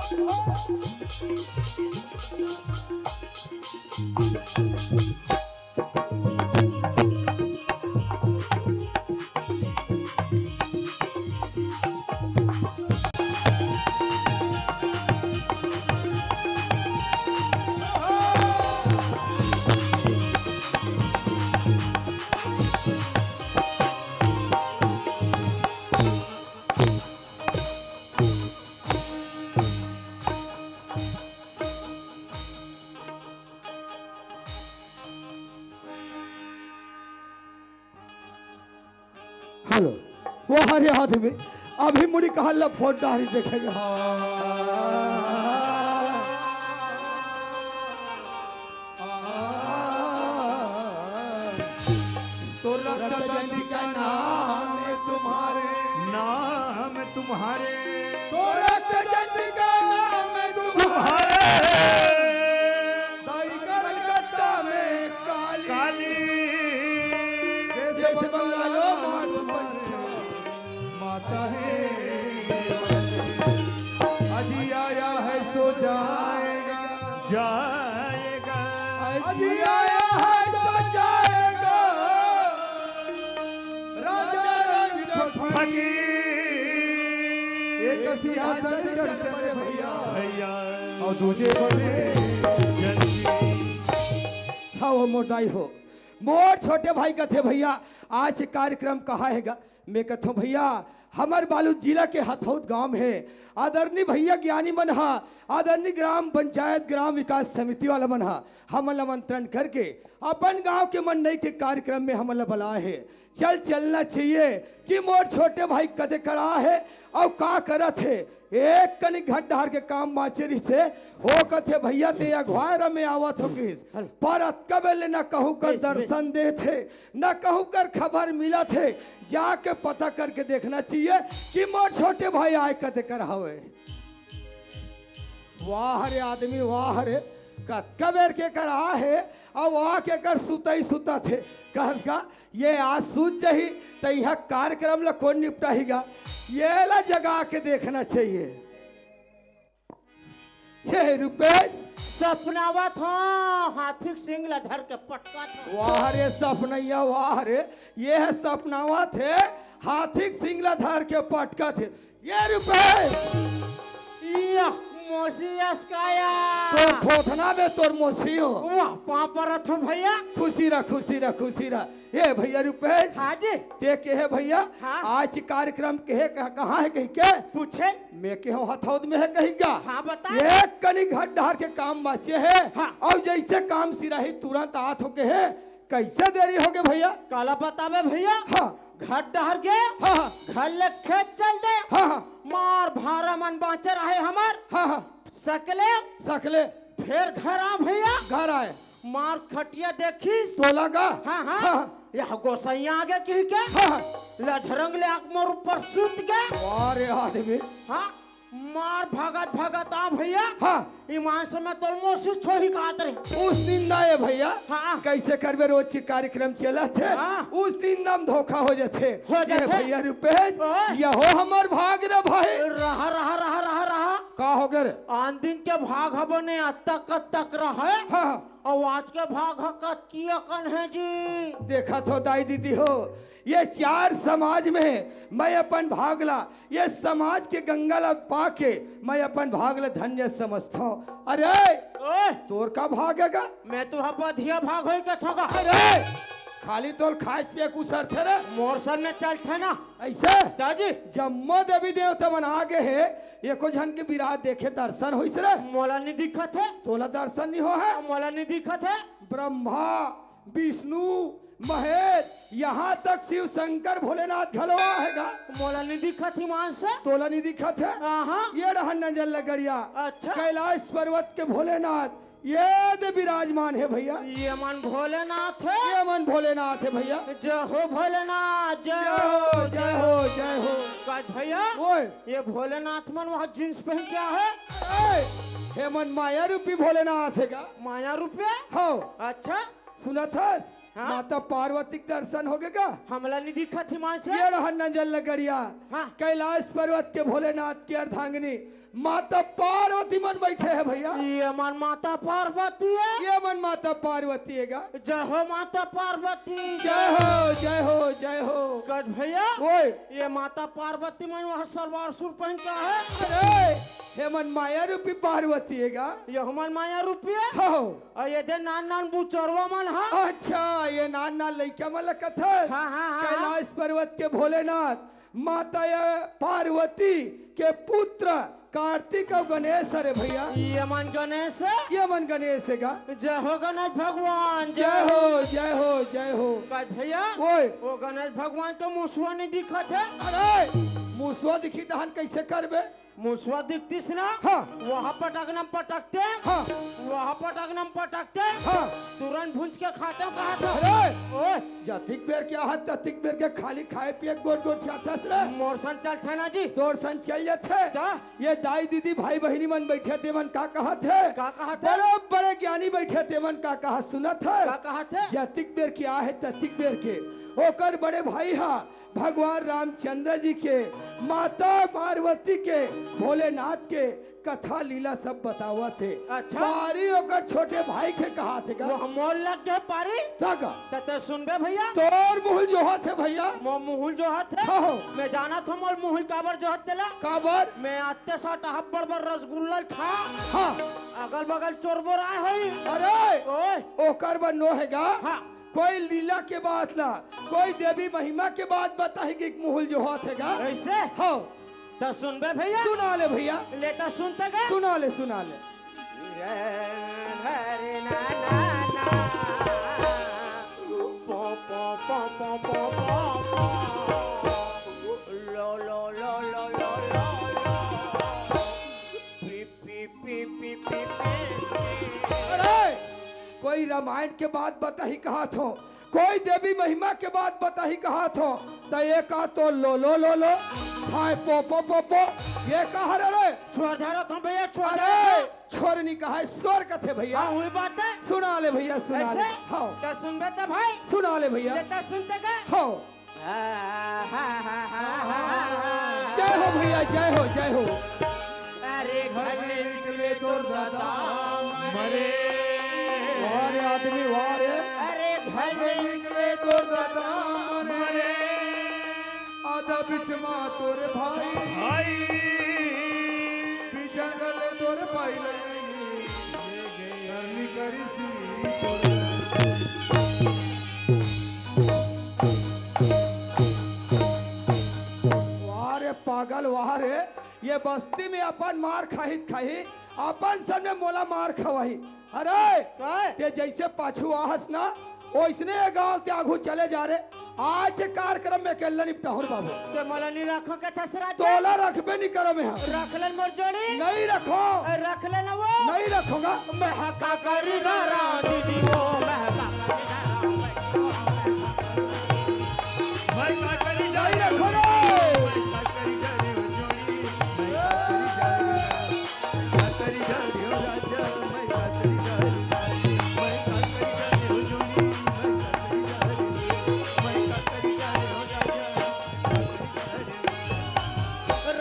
Hello वो हरे आदमी अभी मुड़ी कहा फोन डारी देखेगा। तो रक्त जयंती का नाम है तुम्हारे, नाम तुम्हारे, तो रक्त जयंती का नाम है तुम्हारे। दाई कलकत्ता में काली, काली देश बंगालो माता है। अजी आया है सो जाएगा, जाएगा, अजी आया है सो जाएगा। राजा रंग फकीर एक सिंहासन चढ़ चले भैया, भैया और दूजे बने जल्दी। हाँ वो मोटाई हो मोर छोटे भाई कथे भैया आज कार्यक्रम कहा हैगा। मैं कथो भैया हमार बालू जिला के हथौद गांव में है आदरणीय भैया ज्ञानी मन हा आदरणीय ग्राम पंचायत ग्राम विकास समिति वाला मन हा हमन आमंत्रण करके अपन गांव के मंडई के कार्यक्रम में हमन बुलाए है। चलना चाहिए कि मोर छोटे भाई कदे करा है और का करत है। एक कनी घट ढार के काम माचेरी से हो कथे भैया ते अगवार में आवत हो किस पर अतकबेले न कहूँ कर दर्शन दे थे न कहूँ कर खबर मिला थे। जाके पता करके देखना चाहिए कि मोर छोटे भाई आए कदे कर हवे। वाह रे आदमी वाह रे कबेर के कर आ है और वहाँ के कर सुता ही सुता थे कहस का ये आज सूझ जही तो यह कार्यक्रम ला कौन निपटाएगा। ये ला जगा के देखना चाहिए। ये रुपेश सपनावत हो हाथी सिंह लधर के पटका था। वाह रे सपनैया वाह रे ये है सपनावा थे हाथी सिंगला धार के पटका थे। ये रुपेश यह मोसी अस्काया तो थोथना में तोर मोसी हो वाह पापरथ हो भैया। खुशी रह खुशी रह खुशी रह। ये भैया रुपेश हाँ जी ते के है भैया हाँ। आज कार्यक्रम के है कहाँ है कहीं के पूछे मैं के हूँ हथौद में है कहीं का। हाँ बता एक कनी घट ढार के काम बचे है हाँ। और जैसे काम सिराही तुरंत हाथ होके है कैसे देरी हो गए भैया। काला बतावे भैया हाँ घट डहर के हाँ हाँ घर ले खेत चल दे हाँ हाँ मार भारा मन बाँचे रहे हमार हाँ हाँ सकले सकले फिर घर आ भैया घर आए मार खटिया देखी सोलह का हाँ हाँ, हाँ। यह गोसैया आगे की के हाँ लझरंग ले आग मोर ऊपर सूत के अरे आदमी हाँ मार भगत आ भैया हाँ ईमान से मैं तोर मोसी छोही काट रही उस दिन ना ये भैया हाँ। कैसे करबे रोज के कार्यक्रम चला थे हाँ। उस दिन नाम धोखा हो जाते जाथे। भैया रुपेश ओए। यहो हमर भाग रे भाई रहा रहा रहा रहा रहा का हो गए आन दिन के भाग बने तक रहे हाँ और आज के भाग हकत की अकन है जी। देखा तो दाई दीदी हो ये चार समाज में मैं अपन भागला ये समाज के गंगाला पाके मैं अपन भागला धन्य समझता हूँ। अरे ओए तोर का भागेगा मैं तो बधिया भाग होई के थोगा अरे खाली तोर खाए पिए कुसर थे रे मोर सर में चल थे ना ऐसे दाजी जम्मो देवी देवता मन आगे है एको जन के विराट देखे दर्शन होइस रे मोला नहीं दिखत है तोला दर्शन नहीं हो है। मोला नहीं दिखत है ब्रह्मा विष्णु महेश यहाँ तक शिव शंकर भोलेनाथ घलवा हैगा मोला नहीं दिखत ईमान से तोला नहीं दिखत है। हाँ ये रहा नजर लगड़िया अच्छा कैलाश पर्वत के भोलेनाथ ये दे विराजमान है भैया। ये मन भोलेनाथ है ये मन भोलेनाथ है भैया। जय हो भोलेनाथ जय हो जय हो जय हो। काज भैया ओए ये भोलेनाथ मन वहाँ जींस पहन क्या है ए, हे मन माया रूपी भोलेनाथ है का माया रुपये हो अच्छा सुना था हाँ? माता पार्वती के दर्शन हो गएगा। हमला नहीं दिखा थी मां से। ये रहा नंजल लगड़िया, हाँ। कैलाश पर्वत के भोलेनाथ की अर्धांगिनी माता पार्वती मन बैठे है भैया। ये मन माता पार्वती है। ये मन माता पार्वती है गा। जय हो माता पार्वती। जय हो जय हो जय हो। कद भैया ओए ये माता पार्वती मन वहाँ सलवार सूट पहन का है। अरे हे मन माया रूपी पार्वती है गा। ये हमन माया रुपये हो और ये दे नान नान बुचरवा मन है। अच्छा ये नान नान लइका मन ला कथन। हाँ, हाँ, हाँ। कैलाश पर्वत के भोलेनाथ माता पार्वती के पुत्र कार्तिक और गणेश। अरे भैया ये मन गणेश है। ये मन गणेश है गा। जय हो गणेश भगवान। जय हो जय हो जय हो। कद भैया ओए वो गणेश भगवान तो मुसवा नहीं दिखत है। अरे मुसवा दिखी दहन कैसे करबे। मुसवा दिखतीस ना। हाँ। वहाँ पटकनम पटकते। हाँ। वहाँ पटकनम पटकते। हाँ। तुरंत भूंज के खाते कहा था। अरे ओए जतिक बेर के हाथ ततिक बेर के खाली खाए पिए गोट गोट चाहतस रे। मोर सन चल थे ना जी। तोर सन चल जाते। क्या? ये दाई दीदी भाई बहिनी मन बैठे थे मन का कहा थे। का कहा थे? बड़े बड़े ज्ञानी बैठे थे मन का कहा सुनत है। का कहा थे? जतिक बेर के आहे ततिक बेर के ओकर बड़े भाई हा भगवान रामचंद्र जी के माता पार्वती के भोलेनाथ के कथा लीला सब बतावा थे। अच्छा। पारी ओकर छोटे भाई के कहा थे वो का। मोल लग गए पारी। तका तते सुनबे भैया। तोर मुहल जो हाथ है भैया। मो मुहुल जो हाथ है। हाँ। मैं जाना था मोल मुहुल काबर जो हाथ तेला। काबर मैं आते साथ हब्बड़ बर रसगुल्ला खा। हाँ। अगल बगल चोर बोर आए होई। अरे ओए ओकर बनो हैगा। हाँ। कोई लीला के बात ला कोई देवी महिमा के बात बताही कि मुहल जो हाथ हैगा। ऐसे हाँ तो सुनबे भैया। सुना ले भैया लेता सुनते गए। सुना ले सुना ले। हरे ना ना ना पो पो पो पो पो पो लो लो लो लो लो लो पी पी पी पी पी पी। अरे कोई रामायण के बात बताही कहा थो कोई देवी महिमा के बात बताही कहा थो तो ये का तो लो लो लो लो हाय पो पो पो पो ये कहा रे। छोड़ दे रहा था भैया छोड़ दे। अरे छोर नहीं कहा है स्वर कथे भैया। हाँ हुई बात है। सुना ले भैया सुना ले। ऐसे हाँ तो सुनबे तो भाई। सुना ले भैया। लेता सुनते गए। हाँ जय हो भैया जय हो जय हो। अरे घर में निकले तोर दादा मरे वारे आदमी वारे। अरे घर में निकले तोर दादा मरे आधा बिच माँ तोरे भाई भाई बीजा गले तोरे भाई लगेंगे करनी करी सी तोरे वारे पागल वारे ये बस्ती में अपन मार खाहित खाही अपन सन में मोला मार खवाही। अरे ते जैसे पाछू आहस ना ओइसने गांव ते आगू चले जा रे। आज के कार्यक्रम में केल्ला निपटाहुर बाबू ते मला नहीं रखो के थसरा तोला रखबे नहीं करो मैं रख ले मोर जोड़ी। नहीं रखो रख ले ना वो। नहीं रखूंगा। मैं हका करी गारा दीदी वो मैं हका भाई का करी नहीं रखो रे।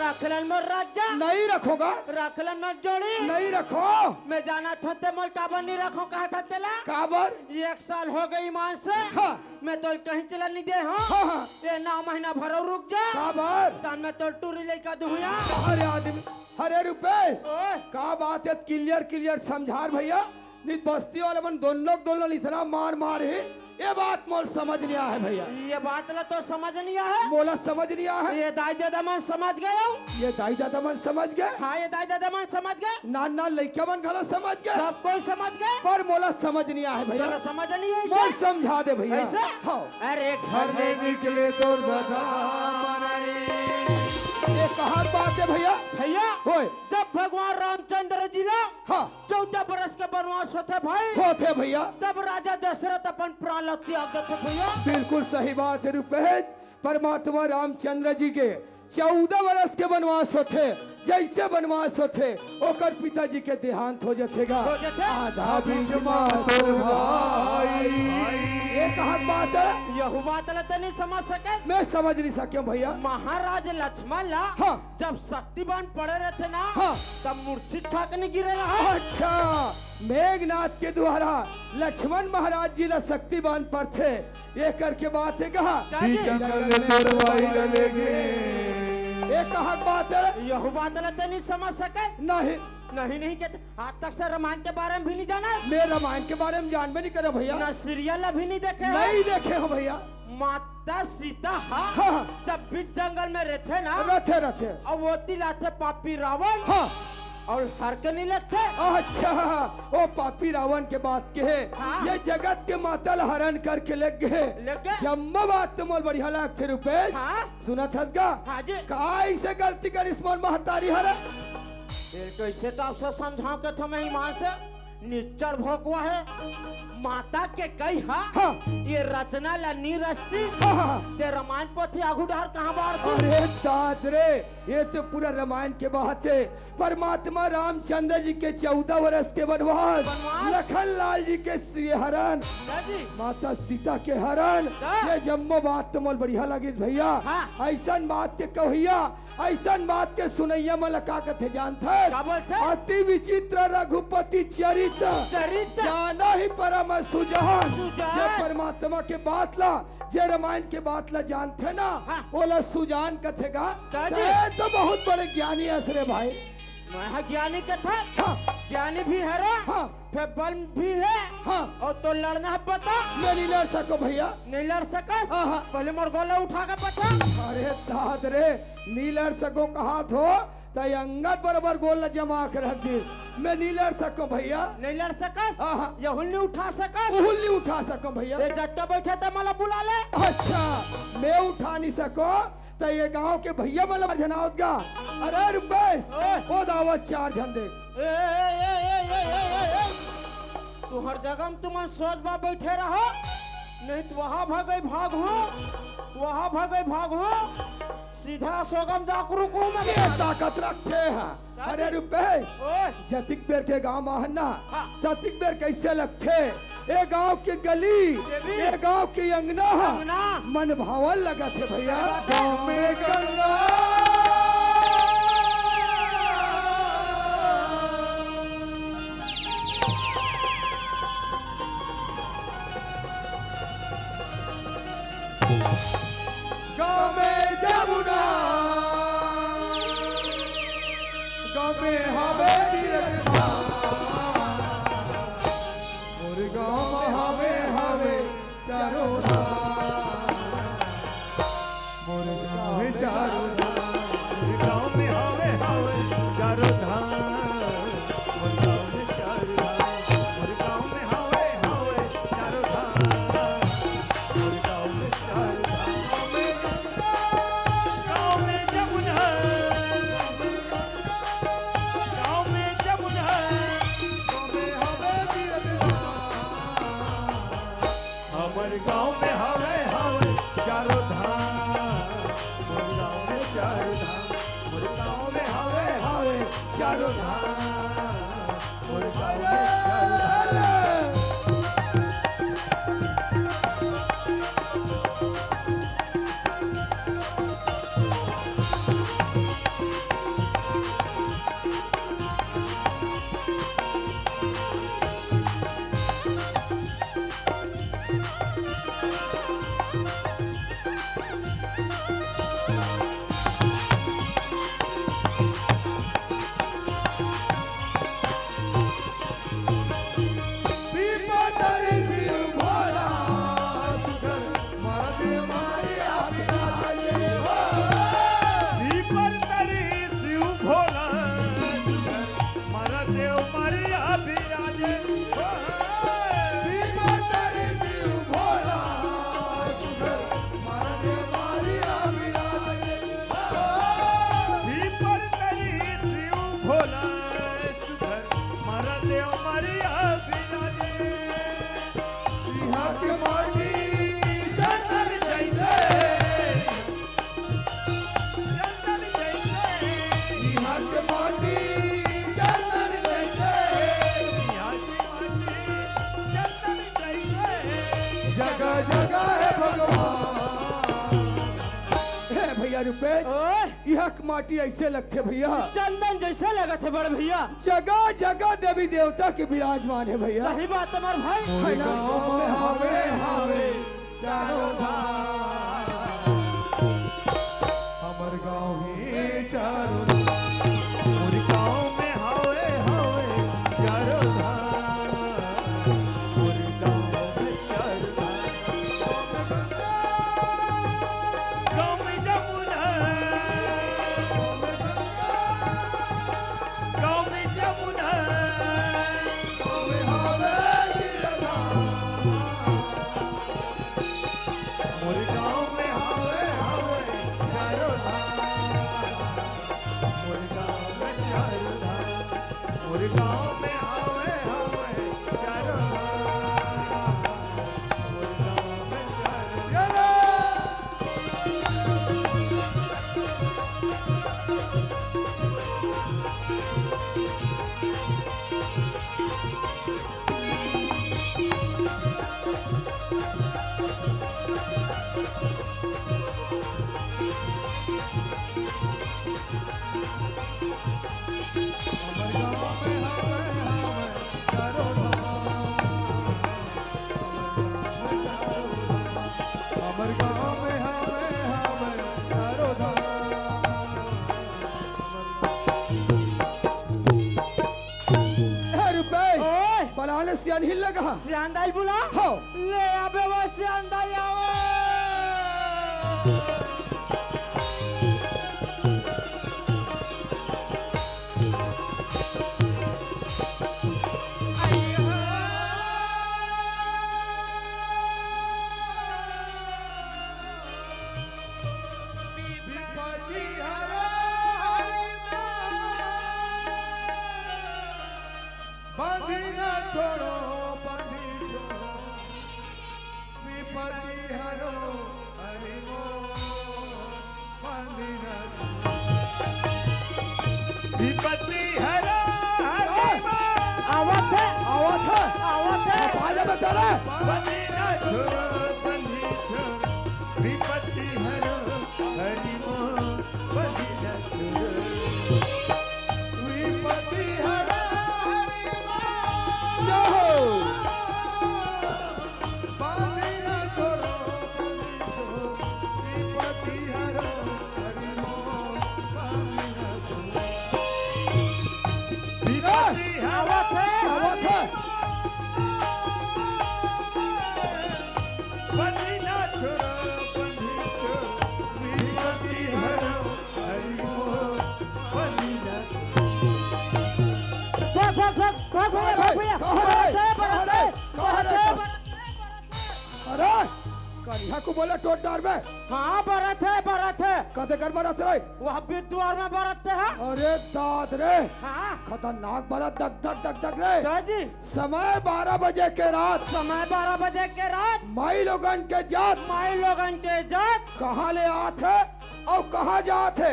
रखलन मोर राजा। नहीं रखोगा। रखलन मोर जोड़ी। नहीं रखो। मैं जाना था ते मोल काबर नहीं रखो कहा था तेला। काबर 1 साल हो गई ईमान से। हाँ। मैं तो कहीं चला नहीं दे हाँ। हाँ, हाँ। ये 9 महीना भरो रुक जा। काबर तन मैं तो टूरी लेकर दूंगा। अरे आदमी अरे रुपेश ओए का बात है क्लियर क्लियर समझार भैया। नित बस्ती वाले मन दोनों इतना मार मार है ये बात मोल समझ नहीं आया है भैया। ये बात ला तो समझ नहीं आया। मोला समझ नहीं आया है। ये दाई दादा मन समझ गए हो। ये दाई दादा मन समझ गए। हाँ ये दाई दादा मन समझ गए। नान नान लइका मन घलो समझ गए सब कोई समझ गए। पर मोला समझ नहीं आया है तेरा भैया। समझ नहीं है मोल ऐसे। समझा दे भैया। ऐसे हाँ अरे घर में निकले तोर दादा मरे ये कहाँ बात है भैया। भैया होए जब भगवान रामचंद्र जी ला हाँ 14 बरस के वनवास होते भाई होते भैया। तब राजा दशरथ अपन प्राण त्याग देते भैया। बिल्कुल सही बात है रुपेश। परमात्मा रामचंद्र जी के 14 वर्ष के वनवास होते जैसे वनवास होते ओकर पिताजी के देहांत हो जातेगा। हो जाते? आधा बिच माँ तोर भाई ये कहाँ की बात है? यहू बात ला तो नहीं समझ सके। मैं समझ नहीं सकियो भैया। महाराज लक्ष्मण ला हाँ। जब शक्तिवान पड़े रहते ना हाँ। तब मूर्छित खा के नहीं गिरे रहा। अच्छा, मेघनाथ के द्वारा लक्ष्मण महाराज जी ला शक्तिवान पर थे, ये करके बात है कहा ई जंगल में तोरवाई डलेगे। ये कहाँ की बात है? यहू बात ला तो नहीं समझ सके। नहीं, नहीं कहते आज तक से रामायण के बारे में भी नहीं जाना। मैं रामायण के बारे में जानबे नहीं करे भैया। ना सीरियल अभी नहीं देखे हो? नहीं देखे हो भैया। माता सीता हाँ हाँ। जब बीच जंगल में रहते ना रथे रथे। और वो लाते पापी रावण हाँ। और हर के नहीं लगते। अच्छा, वो पापी रावण के बात के है। हाँ। ये जगत के मातल हरण करके लग गए। लग गए? जम्मा बात तुम बढ़िया लगते रुपेश। हाँ। सुना थसगा? हाँ जी। काई से गलती कर इसमोन महतारी हरा? फिर कैसे तो आपसे समझाओ के तुम ईमान से निश्चर भोगवा है। माता के कई हाँ। ये रचना ला नी रचती हाँ। ते रामायण पोथी आगू डार कहाँ बाढ़ अरे दाद रे, ये तो पूरा रामायण के बात है। परमात्मा रामचंद्र जी के 14 वर्ष के वनवास, वनवास? लखन लाल जी के हरण, जी माता सीता के हरण, हाँ। ये जम्मो बात तो मोल बढ़िया लगी भैया। हाँ। ऐसन बात के कहिया, ऐसन बात के सुनैया मला का कथे जानता है? क्या बोलते? अति विचित्र रघुपति चरित्र चरित्र? जाना ही परम सुजहान। सुजान। जे परमात्मा के बात ला, जे रामायण के बात ला जानते ना, हाँ। बोला सुजान कथेगा। ताजी। तो बहुत बड़े ज्ञानी असरे भाई। मैं ज्ञानी के था। हाँ। ज्ञानी भी है रा। हाँ। फिर बल भी है। हाँ। और तो लड़ना है पता मैं नहीं लड़ सको भैया। नहीं लड़ सकस। हाँ, हाँ। पहले मोर गोला उठा के पता। अरे दाद रे, नहीं लड़ सको कहा थो तय अंगत बराबर गोल जमा कर रख दी। मैं नहीं लड़ सको भैया। नहीं लड़ सकस। हाँ, हाँ। ये हुल नहीं उठा सकस। उहुल नहीं उठा सको भैया। ये जट्टा बैठे थे मला बुला ले। अच्छा, मैं उठा नहीं सको तो ये गांव के भैया मतलब जनावत गा। अरे रुपेश, ओए। वो दावत 4 झंडे। ए, ए, ए, ए, ए, ए, ए, ए। तू हर जगह में तुम सोच बा बैठे रहो, नहीं तो वहां भागे भाग हो, वहां भागे भाग हो, सीधा सोगम जाकर रुकू मैं। ये ताकत रखे हैं। अरे रुपेश, ओए जतिक बेर के गांव महन्ना, हाँ। जतिक बेर कैसे लगते? ये गांव की गली, देवी। ये गांव की अंगना, अंगना। मन भावन लगा थे भैया। गाँव में गंगा गाँव में जमुना, गाँव में हवे तीरथ और गाँव में हवे हवे चारों धाम, मोर गाँव में चारों धाम। गाँव में हवे हवे चारों धाम, मोर गाँव में चारों धाम, मोर गाँव में हवे हवे चारों धाम, मोर गाँव में चारों धाम। गाँव में जमुना, गाँव में जमुना, गाँव में हवे तीरथ हमर गाँव में हवे हवे चारों धाम, मोर गाँव में चारों धाम, मोर गाँव में हवे हवे चारों धाम, मोर गाँव में चारों धाम। विपटर शिव भोला सुधर मरदे माया विराजे हो। दीपन तरी शिव भोला, मारा देव मारिया बिराजे। विपटर शिव भोला सुधर मरदे माया विराजे रुपए ओए यह माटी ऐसे लगते भैया चंदन जैसे लगत है बड़ भैया। जगह जगह देवी देवता के विराजमान है भैया। सही बात है मोर भाई। है ना? गाँव में हवे हवे चारों धाम, हमर गाँव ही चारों धाम। मोर गाँव में हवे हवे चारों धाम, मोर गाँव में चारों धाम। गाँव में जमुना, गाँव में जमुना, मोर गाँव में हवे हवे चारों धाम, मोर गाँव में चारों धाम, मोर गाँव में हवे हवे चारों धाम, मोर गाँव में चारों धाम। हमर गाँव में हवे हवे चारों धाम। है रुपए ओए बनाने से नहीं लगा। सियांदाई बुला हो ले आबे वो सियांदाई आवे। विपत्ति हरो हरि बंधी न छोड़ो बंधी छोड़ो, विपत्ति हरो हरि बंधी न विपत्ति हरो हरि आवत है आवत है आवत है। बाजा बता रहा बंदी न छोड़ो बंदी छोड़ो, विपत्ति हरो हरि बंदी न छोड़ो। विपत्ति हरो हरि बंधी न छोड़ो बंधी छोड़ो, विपत्ति हरो हरि बंधी न छोड़ो। विपत्ति हरो आवत है बंदी न छोड़ो बंदी छोड़ो, विपत्ति हरो हरि बंदी न भाग भैया अरे कन्या को बोला टोट डार में हाँ बरत है कते कर बरत रहे। वह विद्वार में बरतते हैं। अरे दाद रे हाँ खतरनाक बरत दग दग दग दग रे। दादी समय 12 बजे के रात समय 12 बजे के रात माई लोगन के जात माई लोगन के जात कहाँ ले आते और कहाँ जाते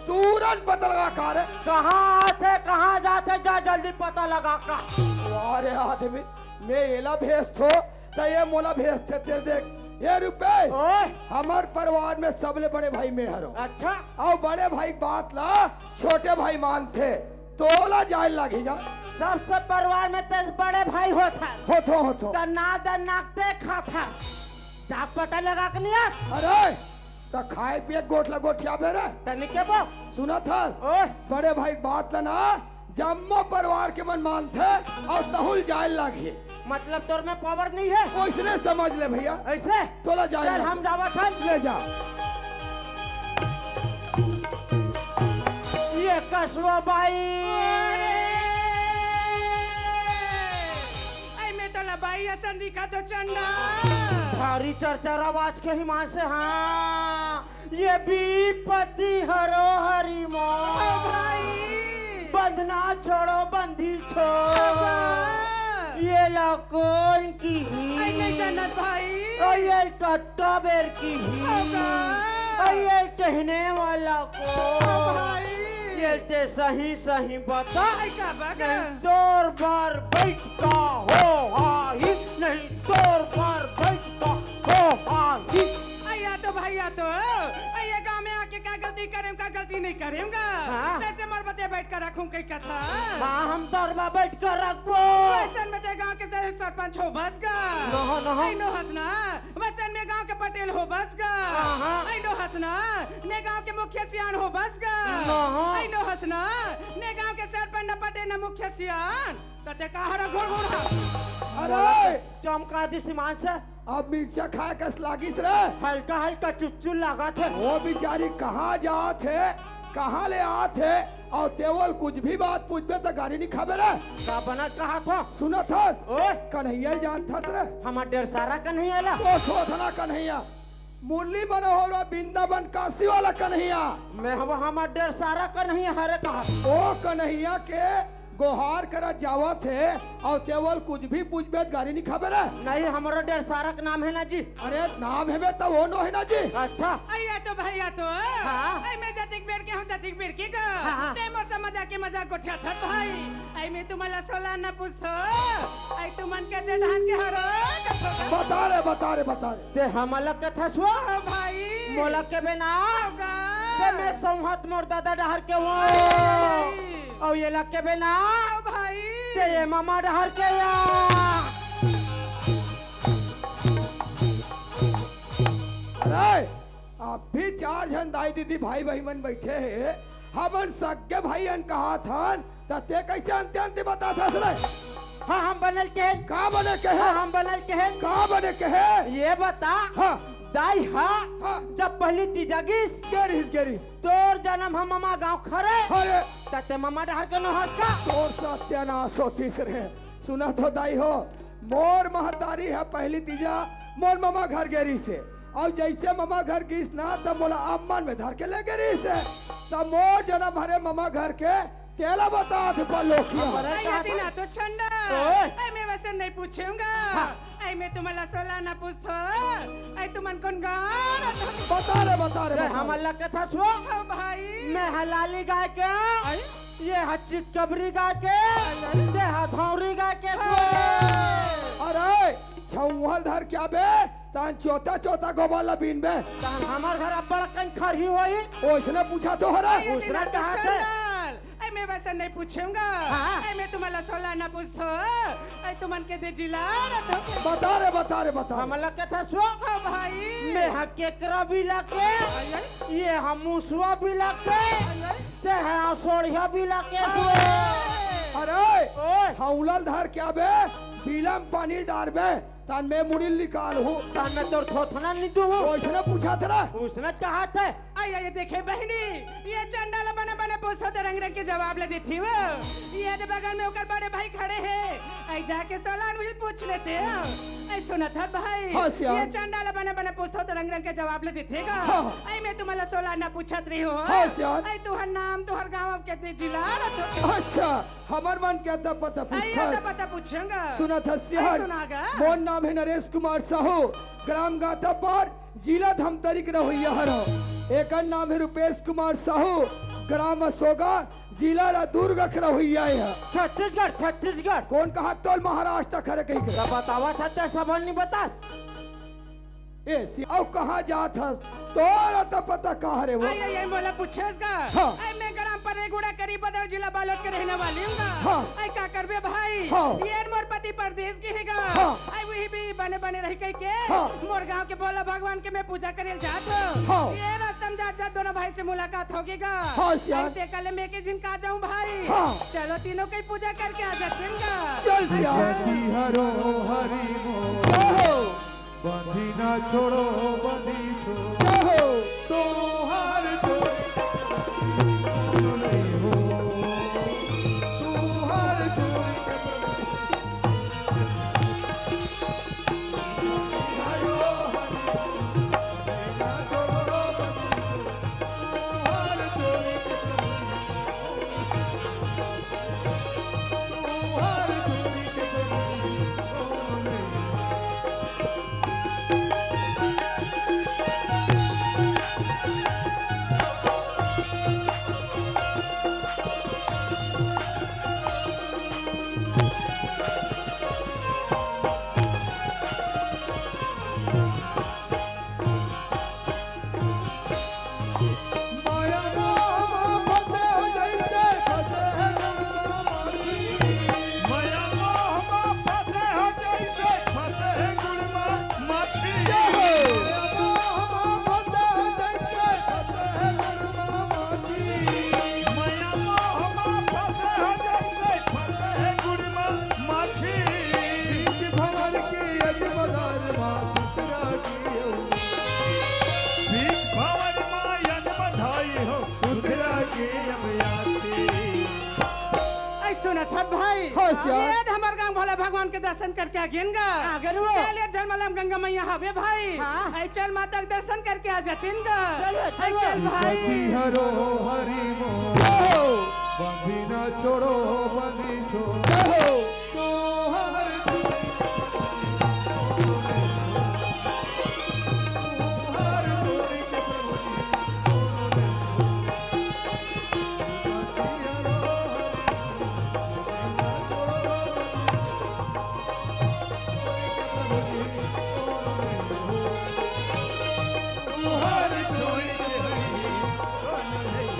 तुरंत पता लगा कार है। कहाँ आते कहाँ जाते जा जल्दी पता लगा का। अरे आदमी मैं एला भेज थो तो ये मोला भेज थे ते देख ये रुपए ओए हमार परिवार में सबले बड़े भाई मैं हरो अच्छा और बड़े भाई की बात ला छोटे भाई मानते तोला जाए लगेगा सबसे परिवार में तेज बड़े भाई होता होतो नाकते खाता जा पता लगा के लिया अरे तो खाए पिए गोठला गोठिया बेरे तनिके बो सुना था ओए बड़े भाई की बात ला ना जम्मो परिवार के मन मानते और तहुल जाए लगे मतलब तोर में पावर नहीं है ओइसने समझ ले भैया ऐसे तोला जाए चल हम जावा था ले जा ये कसवा बाई में तो लबाई असन दिखा तो चंडा भारी चर्चा आवाज के हिमान से हाँ ये विपत्ति हरो हरि भाई बंधना छोड़ो बंदी छोड़ो ये लकोन की आई नहीं जन्नत भाई और ये कट्टा बेर की और ये कहने वाला को भाई ये ते सही सही बता आई का बगा दौर बार बैठता हो हाही नहीं दौर बार बैठता हो हाही आया तो भाई आ तो आया गांव में आके क्या गलती नहीं करूंगा हाँ। जैसे मरबते बैठ कर रखूं कई कथा हाँ हम दरबा बैठ कर रखबो वैसन में ते गांव के सरपंच हो बस गा नहो नहो आई नो हसना वैसन में गांव के पटेल हो बस गा हाँ। आई नो हसना ने गांव के मुखिया सियान हो बस गा नहो। आई नो हसना ने गांव के सरपंच न पटेल न मुखिया सियान तते कहारा घोर घोर अरे चमका दी सीमान से अब मिर्चा खाए कस लागिस रे हल्का हल्का चुच्चुल लगा थे वो बेचारी कहाँ जात है कहाँ ले आत है और तेवल कुछ भी बात पूछबे तो गाड़ी नहीं खाबे रे का बना कहा था सुना थस ओए कन्हैया जान थस रे हमार डेढ़ सारा का नहीं आला तो सोचना कन्हैया मुरली मनोहर और वृंदावन काशी वाला कन्हैया मैं हमार डेढ़ सारा का नहीं हरे कहा ओ कन्हैया के गोहार करा जावा थे और केवल कुछ भी पूछबे तो गाड़ी नहीं खाबे रे नहीं हमारा डेढ़ सारा का नाम है ना जी अरे नाम है बे तो वो नो है ना जी अच्छा आया तो भैया तो हाँ। आई मैं जतिक बेर के हूं ततिक बेर के गा हाँ। ते मोर से मजाक गोठिया थत भाई आई मैं तुम्हाला सोला न पूछतो आई तुमन के जे धान के हरो बता रे ते हमला के थसवा ओ भाई मोला के बिना होगा ते मैं संहत मोर दादा डहर के वो और ये लग के बिना ओ भाई ते ये मामा डहर के या अरे अब भी 4 जन दाई दीदी भाई बहन बैठे हैं हमन सगे भाई अन कहा था ते कैसे अंते अंते बता था रे हाँ हम बनल के हैं। का बने के हाँ है हम बनल के हैं। का बने के है ये बता हाँ दाई हाँ हाँ। जब पहली तीजागिस गेरिस तोर जन्म हम मामा गांव खरे अरे तते मामा डहर के न हंस का और सत्यानाश होतीस रे सुना तो दाई हो मोर महतारी है पहली तीजा मोर मामा घर गेरी से और जैसे मामा घर गिस ना तब मोला अम्मन में धर के ले गेरी से तब मोर जन्म हरे मामा घर के तेला बता थे पलोखिया आई दिना तो छंडा ओए। आई मैं वैसे नहीं पूछूंगा आई मैं तुम्हाला सोला न पूछतो आई तुमन कौन गाना बता रे हम अल्लाह के थसवा ओ भाई मैं हलाली गाय के ये हच्चित कबरी गाय के ये हथौरी गाय के अरे छौहल धर क्या बे तान चौथा गोबाला बीन बे हमार घर अब बड़ा कन खरही होई ओसने पूछा तो हरा आई दूसरा दिना तो कहाँ थे? छंडाल। आई मैं वैसे नहीं पूछूंगा हाँ। आई मैं तुम्हाला सोला न पूछतो आई तुमन के दे जिला तो बता रे हम अल्लाह के थसवा ओ भाई मैं हकेकरा भी लगे ये हम मुसवा भी लगे ते है सोड़िया भी लगे अरे ओए हौलल धर क्या बे बिलम पानी डार बे तान मैं मुड़ी निकाल हूँ तान में तोर थोथना नहीं दू ओसने पूछा था उसने कहा था आई देखे बहनी ये चंडाला बने बने पूछतो तो रंग रंग के जवाब ले दी थी वो ये दे बगल में ओकर बड़े भाई खड़े हैं आई जाके सलान विल पूछ लेते हैं आई सुना था भाई हाँ, श्याम। ये चंडाला बने बने पूछतो तो रंग रंग के जवाब ले दी थीगा हाँ। आई मैं तुम्हाला सोला ना पूछत रही हूँ हाँ, श्याम। आई तुहर नाम तुहर गांव के दे जिला तो अच्छा हमार मन क्या था पता आई ये तो पूछता पता पूछूंगा सुना था आई सियान सुनागा मोर नाम है नरेश कुमार साहू ग्राम गाता पर जिला धमतरी के रहोइया हरो एक नाम है रुपेश कुमार साहू ग्राम सोगा जिला दुर्ग के रहोइया है छत्तीसगढ़ कौन कहा तोल महाराष्ट्र खरे कहीं के तो बतावा था सबन नहीं बता ए सियाओ कहाँ जात हस तोरा तो पता कहाँ रे वो आई आई मोला पूछेगा हाँ। आई मैं ग्राम पर गुड़ा करीब बदर जिला बालोद के रहने वाली हूँ हाँ। आई का करबे भाई हाँ। ये मोर पति परदेश के हैगा हाँ। आई वही भी बने बने रह कई के हाँ। मोर गांव के बोला भगवान के मैं पूजा करे जात हूँ। हाँ। ये रस्तम जात जात दोनों भाई से मुलाकात होगीगा हाँ, श्याम। ऐसे कल मैं के जिन का जाऊं भाई हाँ। चलो तीनों की पूजा करके आ जातेंगा चल सियाओ जति हरो हरि मोह जाओ बंधी ना छोड़ो बंधी छोड़ो जाओ तो हर नहीं हो तू हर चोरी के हरो हरि ना छोड़ो बंधी हर चोरी के हर चोरी के माया मोह आई हो उतरा के अमयासी ऐ सुनत हर भाई हाँ, श्याम। ये हमार गांव भोले भगवान के दर्शन करके आ गेन गा अगर वो चलिए झलमलम गंगा मैया हवे भाई हाँ। ऐ चल माता के दर्शन करके आ जातीन गा चलो, ऐ चलो। चल भाई पति हरो हरि मोह बंधी न छोड़ो बंधी छोड़ो तो हर हर जोड़ी के प्रभु जी हर जोड़ी के हरि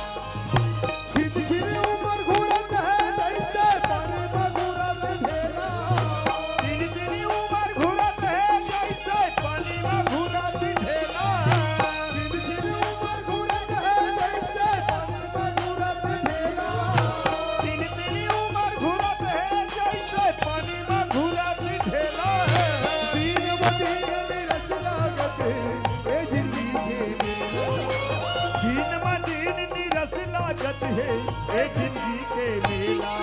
छिन छिन उमर घूरत है जैसे पानी मधुरत ढेला दिन दिन उमर घुरत है जैसे पानी में घुरत ढेला छिन छिन उमर घूरत है जैसे पानी मधुरत ढेला दिन दिन उमर घुरत है जैसे पानी में घुरत ढेला दीन बदीन निरस लागत ए जिंदगी के दिन में दिन निरस लागत है ए जिंदगी के मेला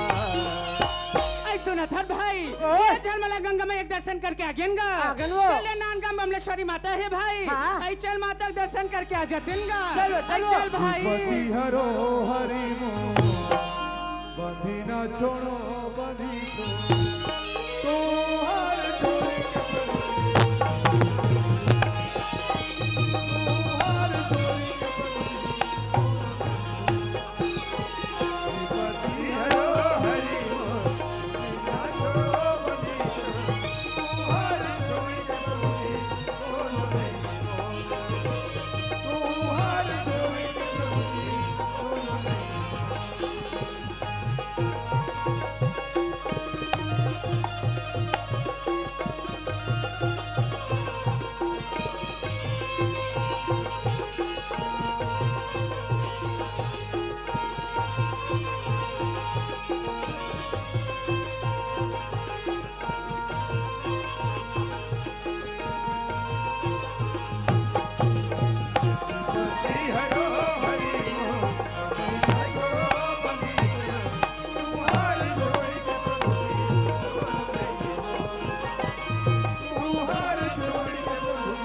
ऐ सुनत हर भाई ये झलमला गंगा में एक दर्शन करके आ गेन गा आगन वो। चलिए नानगा बमलेश्वरी माता है भाई हाँ। ऐ चल माता के दर्शन करके आ जातीन गा चलो, ऐ चलो। चल भाई पति हरो हरि मोह बंधी न छोड़ो बंधी छोड़ो तो हर जोड़ी के प्रभु हर जोड़ी के प्रभु हरो हरि बिना छोड़ो बंदी हर जोड़ी के प्रभु हर जोड़ी के हरो हरि बिना छोड़ो बंदी हर जोड़ी के प्रभु हर जोड़ी के प्रभु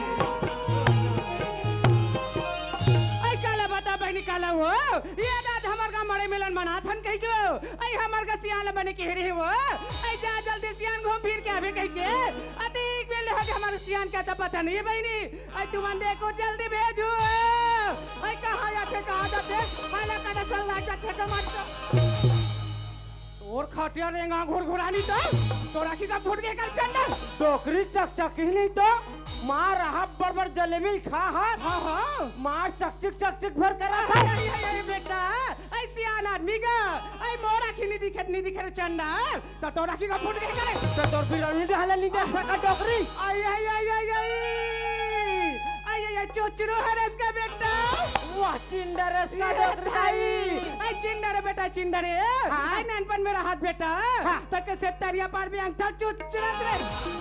ऐ काला बता बहनी काला हो ये दाद हमार गांव मड़े मिलन मनाथन कहि के ऐ हमार का सियान बने के हेरे हो ऐ जा जल्दी सियान घूम फिर के आवे कहि के अतिक बेले हो हमार सियान का तो पता नहीं है बहनी ऐ तू बंदे को जल्दी भेजो ऐ कहां जाते कहां जाते माला का चल लाग जाते के मत और खटिया रेंगा घुर घुरानी तो तोरा की का फुट के कर चंडल डोकरी चकचक ही नहीं तो मार रहा बड़बड़ जलेबी खा हाथ हां हां मार चकचक भर करा था अरे बेटा ऐ सियान आदमी का ऐ मोरा खिनी दिखत नहीं दिखे चंडल तो तोरा की का फुट के करे तो तोर बिरौनी ढाला नहीं देख सका डोकरी आई आई आई आई आई आई आई आई चोचरो हरस का बेटा वाह चिंडरस का डोकरी आई आई चिंडरे बेटा चिंडरे आई नानपन मेरा हाथ बेटा तक से तरिया पार में अंगठा चोचरस रे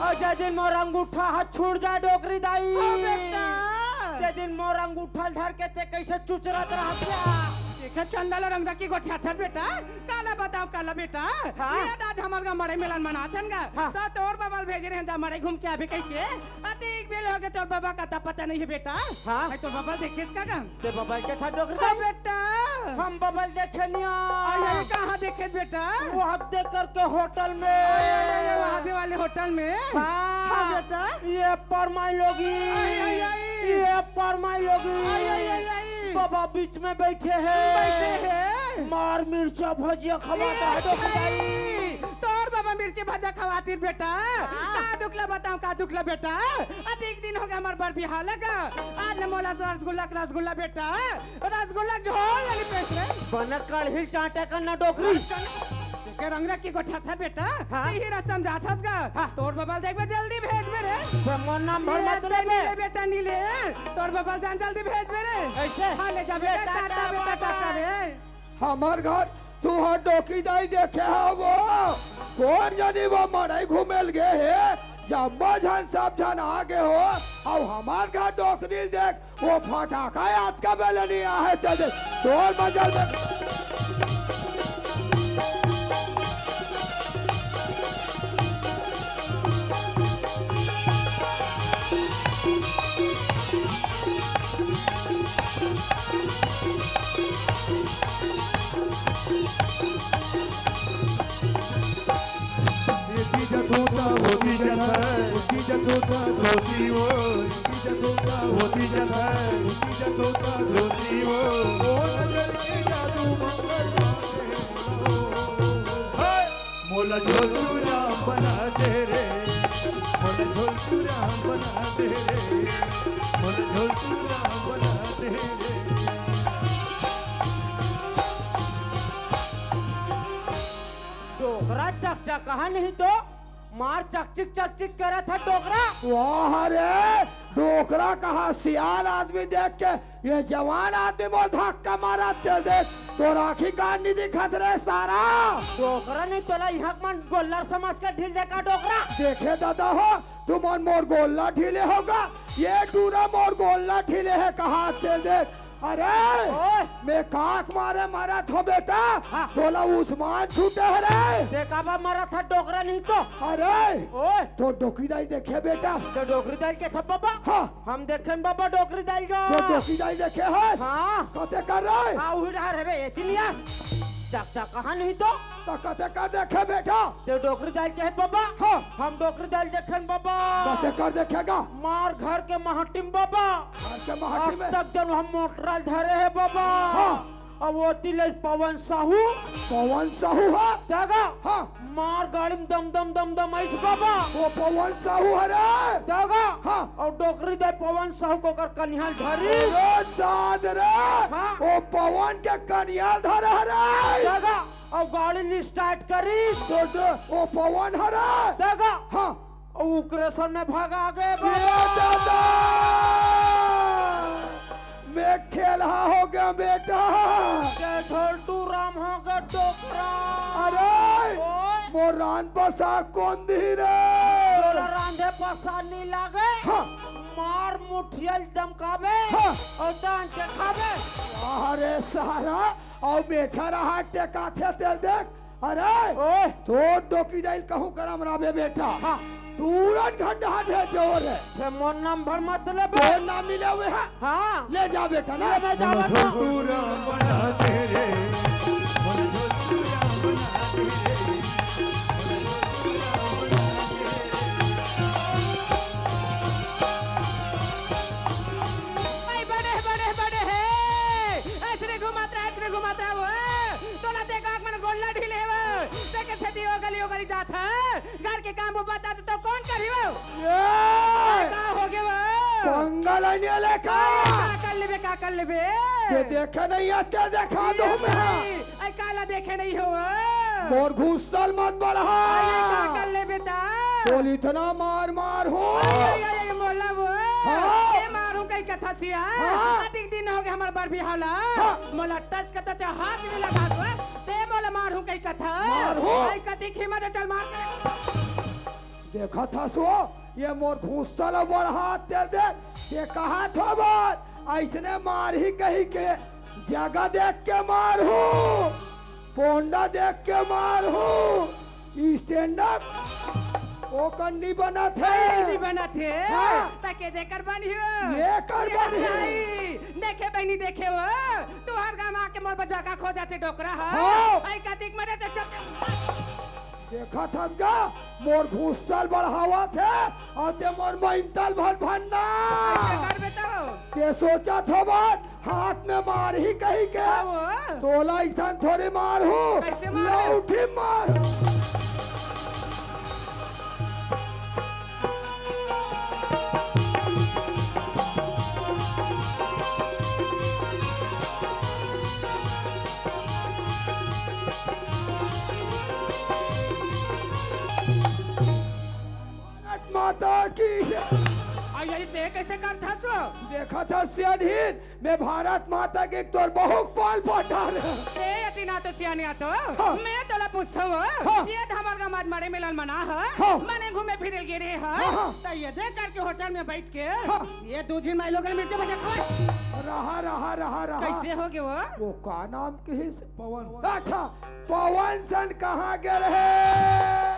और जे दिन मोर अंगूठा हाथ छूट जा डोकरी दाई ओ बेटा जे दिन मोर अंगूठा धर के ते कैसे चुचरत रहत देखा चंदल रंग की गोठिया था बेटा काला बताओ काला बेटा ये दाद हमार का मरे मिलन मनाथन का तो तोर बाबा भेज रहे हैं मरे घूम के आवे कह के अतिक बेल हो गए तोर बाबा का ता पता नहीं है बेटा हाँ तो बाबा देखे इसका का ते बबल के था डोकरी हाँ दाई बेटा हम बबल देखे लिया आई कहाँ देखे बेटा वो हद देख करके होटल में वहाँ वाले होटल में हाँ बेटा ये परमाई लोगी आई, आई। ये परमाई लोगी आई, आई, आई, आई। बाबा बीच में बैठे हैं बैठे हैं मार मिर्चा भजिया खवाता है डोकरी दाई भाई, तोर बाबा मिर्ची भाजा खवाती बेटा का दुखला बताऊं का दुखला बेटा अधिक दिन हो गया हमार बर बिहार लगा आज न मोला रसगुल्ला बेटा रसगुल्ला झोल वाली पेश रे बन कढ़ी चाटे का ना डोकरी के रंग रख की गोठा था बेटा हाँ। यही रास्ता हम जात हस गा तोर बबल देख बे जल्दी भेज मेरे मोर नाम भर मत ले नीले बेटा नीले तोर बबल जान जल्दी भेज मेरे ऐसे हाँ ले जा बेटा टाटा बेटा टाटा रे हमार घर तू हाँ डोकी दाई देखे है वो कौन जानी वो मड़ई घूमेल गे है जम्बा झन सब झन आगे हो और हमार घर डोकरी देख वो फटाका आज का बेले नहीं है तेरे तोर मजल में होता होती जाता है उसकी जत होता धोती वो उसकी जत होता होती जाता है उसकी जत होता धोती वो नजर के जादू मंगल मोला झोल तू राम बना दे रे मोला झोल तू राम बना दे रे मोला झोल तू राम बना दे रे डोकरा चक चक कहा नहीं तो मार चक चिक करा था डोकरा वाह रे डोकरा कहा सियाल आदमी देख के ये जवान आदमी बहुत धक्का मारा ते देख तो राखी कान नहीं दिखत रे सारा डोकरा नहीं तोला यहाँ मन गोल्लर समझ कर ढील देखा डोकरा देखे दादा हो तुम और मोर गोल्ला ढीले होगा ये डूरा मोर गोल्ला ढीले है कहा ते देख अरे ओए मैं काक मारे मारा था बेटा हाँ। तोला उस्मान छूटे है रे देखा बा मरा था डोकरा नहीं तो अरे ओए तो डोकीदाई देखे बेटा तो डोकरी दाल के सब बाबा हाँ हम देखें बाबा डोकरी दाल का तो डोकीदाई देखे है हाँ कते कर रहे आओ ही रहा रे बे इतिहास चक चक कहा नहीं तो कते कर देखे बेटा ते डोकरी दाल के है बाबा हाँ हम डोकरी दाल देखें बाबा कते कर देखेगा मार घर के महटिम बाबा आज के महाटी अब में तक जब हम मोटरल धरे है बाबा हाँ। अब वो तिले पवन साहू पवन साहू है देगा हाँ मार गाड़ी में दम दम दम दम ऐस बाबा वो पवन साहू है रे देगा हाँ और डोकरी दे पवन साहू को कर कन्हल धरी अरे दाद रे हाँ। वो पवन के कनिया धर है रे देगा और गाड़ी स्टार्ट करी तो वो पवन है रे देगा हाँ और उकरे सामने भागा गए ये बाबा दादा मैं ठेला हो गया बेटा के ढोलटू राम हो गए डोकरा अरे ओए मोर रान बसा कौन दी रे तोरा रांधे पसानी लागे हाँ मार मुठियल दमकावे हाँ। और दान के खावे अरे सारा और बेचा रहा टेका थे तेल देख अरे ओए तो डोकी जाइल कहूँ करम राबे बेटा हाँ तुरंत घंटा ढे जोर है से मोर नाम भर मत ले बे तो नाम मिले हुए हैं हाँ ले जा बेटा ना ले मैं जावा मोला झोल तो तू राम बना दे रे मोला झोल तू राम बना दे रे भाई बड़े बड़े बड़े है ऐसे घुमात रहा वो तो ना देखा मन गोल्ला ढीले वो देखे से दियो गली जात है घर के काम वो बता दे तो कौन करी वो ये का हो गया वो पंगा लेने लेका का कर लेबे ये देखे नहीं आते देखा दो मैं आई काला देखे नहीं हो मोर घुसल मत बढ़ा का कर लेबे ता बोल इतना मार मार हो आई मोला वो हाँ। ए मारू कई कथा सिया हाँ। अधिक दिन हो गए हमार बर भी हाला हाँ। मोला टच करता ते हाथ नहीं लगा दो ते मोला मारू कई कथा मारू। आई कति खीमा दे चल मार के देखा था सो ये मोर घुसल बढ़ा ते दे ये कहा था बात ऐसने मार ही कही के जगह देख के मार हो पोंडा देख के मार हो स्टैंड अप वो कंडी बना थे नहीं बना थे हाँ। ताके देकर बनी हो लेकर बनी हो। नहीं, देखे बहनी देखे वो तू हर गांव आके मोर बजा का खो जाते डोकरा हाँ। आई कतिक मरे ते चल देखा था गा मोर घुसल बढ़ावा थे और ते मोर मैंतल भर भन्ना कर बेटा ते सोचा था बात हाथ में मार ही कही के वो तोला ऐसा थोड़ी मार हो कैसे मार? लौठी मार ते कैसे करता सो देखा था सियाधीन मैं भारत माता के तोर बहुत पाल पटा रहे ते अतिना तो सियानिया तो हाँ। मैं तोला पूछो हाँ। ये हमार गमात मारे मिलन मना है हाँ। मने घूमे फिरे गिरे है हाँ। तो ये देख करके होटल में बैठ के हाँ। ये 2 दिन माइलो के मिर्च बजा खा रहा कैसे हो गए वो का नाम किस पवन अच्छा पवन सन कहाँ गए रहे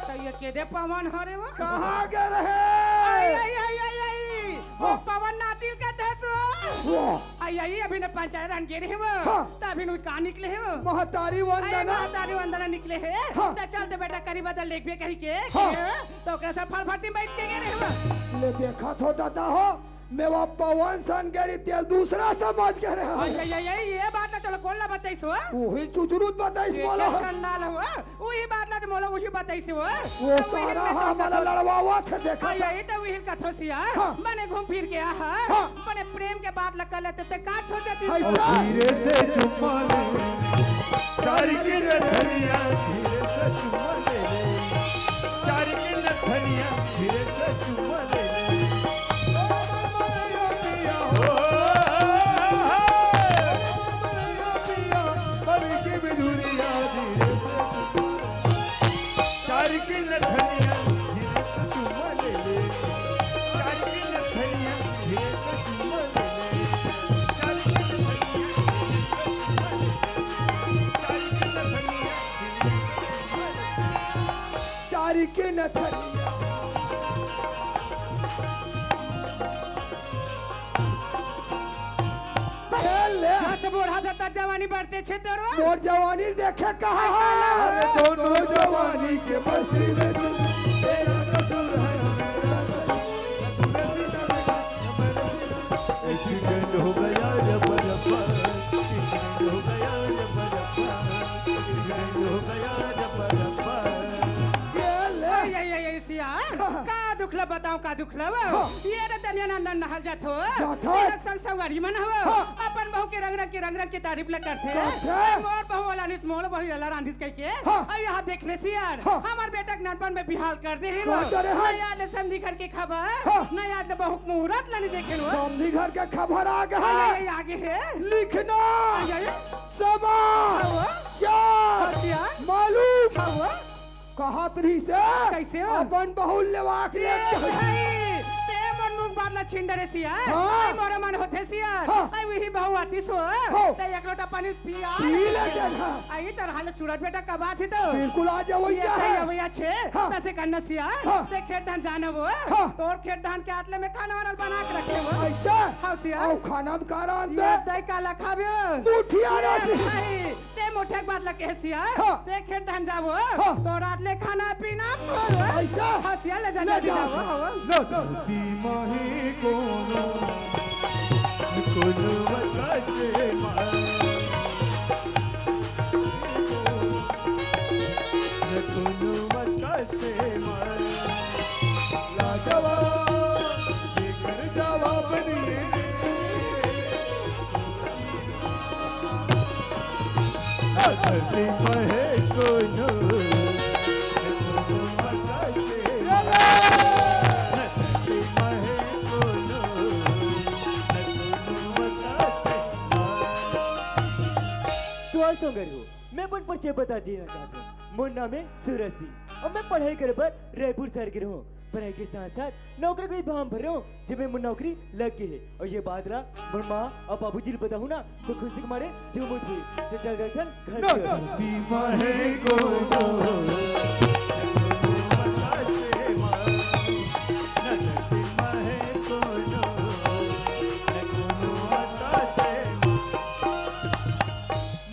तो ये के दे पवन हो रे वो कहाँ गए रहे आई आई आई आई आई वो हाँ। पवन नातिल का दसो वो आई आई अभी ने पंचायत रन गिरे है वो हाँ। तभी नु कहां निकले है वो महतारी वंदना तारी वंदना निकले है हाँ। तो चल दे बेटा करी बदल लेख भी कही के हाँ। तो ओकरा सब फलफटी बैठ के गए रहे ले देखा तो दादा हो मैं वो पवन सन गरी तेल दूसरा समझ के रहे आई आई आई आई, ये बात ना चलो कौन ला बताइस हो वही चुचरुत बताइस ये बोलो क्या चंडाल हो वही बात ला तो मोला वही बताइस हो वो सारा हमारा लड़वावा थे देखा आई था। आई तो वही कथोसिया हाँ। बने घूम फिर के आ हाँ। बने प्रेम के बात लगा लेते ते का छोड़ देती हाय हो? जा। धीरे से चुम्मा ले चार की नथनिया धीरे से चुम्मा ले ले चार की नथनिया धीरे से चुम्मा ले ले ओ, हरी की बिजुरिया धीरे से चार की नथनिया धीरे से चुम्मा ले ले चार की नथनिया धीरे से चुम्मा ले ले चार की नथनिया चारी के नथनिया खेल ले जहाँ से बूढ़ा जाता जवानी बढ़ते छे तोरो मोर जवानी देखे कहाँ अरे है दोनों जवानी के बसी में तू तेरा कसूर है एक्सीडेंट हो गया जब रब्बा एक्सीडेंट हो गया जब रब्बा एक्सीडेंट हो गया जब रब्बा खेल ले आई आई आई आई सियान का दुखला बताओ का दुखला वो ये रे तनिया नंदन नहल जात हो जात हो। ये संग सवारी मन हो हाँ। अपन बहू के रंग रंग के तारीफ ले करते करते। मोर बहू वाला निस मोर बहू वाला रांधिस कह के हाँ। अब यहाँ देख ले सियान हाँ। हमार बेटा के नानपन में बिहाल कर दे ही कर दे रे, हाँ। नया ले समझी घर के खबर हाँ। नया ले बहू के मुहूर्त लानी देखे लो समधी घर के खबर आ गया आई है आई आगे है लिखना आई आई समा हाँ। चार सियान मालूम हाँ कहत रही से कैसे हो? अपन बहुल लेवाक ले बाटला छिंडरे सियार हाँ। आई मोरे मन होथे सियार हाँ। आई वही बहु आती सो हाँ। ते एक लोटा पानी पिया पी ले देखा। आई तर हाल सूरज बेटा का बात है तो बिल्कुल आ जाओ ये क्या तई है अवया छे हाँ। तसे कन्न सियार हाँ। ते खेत धान जाने वो हाँ। तोर खेत धान के आटले में खाना वाला बना के रखे वो ऐसा हाँ सियार आओ खाना में कारण ये दे दई काला खाबे मुठिया राखी। ते मोठे बात लगे सियार हाँ। ते खेत धान जावो हाँ। तोर आटले खाना पीना ऐसा हाँ सियार ले ले जाने जाओ। जावो धरती माही कोनो कोनो वकासे मार कोनो वकासे मार लाजवाब जेकर जवाब दिए धरती महे कोनो कोनो वकासे धरती महे कोनो वकासे तो आज सो गरी हो मैं अपन परिचय बता देना चाहता हूँ मोर नाम है सूरज सिंह और मैं पढ़ाई करे पर रायपुर शहर के रहूँ पढ़ाई के साथ साथ नौकरी को भी फॉर्म भर रहा हूँ जब मैं मुझे नौकरी लग गई है और ये बात रहा मोर माँ और बाबूजी ने बताऊँ ना तो खुशी के मारे झूमत हुई चल चल चल घर की ओर। धरती माही कोनो वकासे मार धरती महे कोनो कोनो वकासे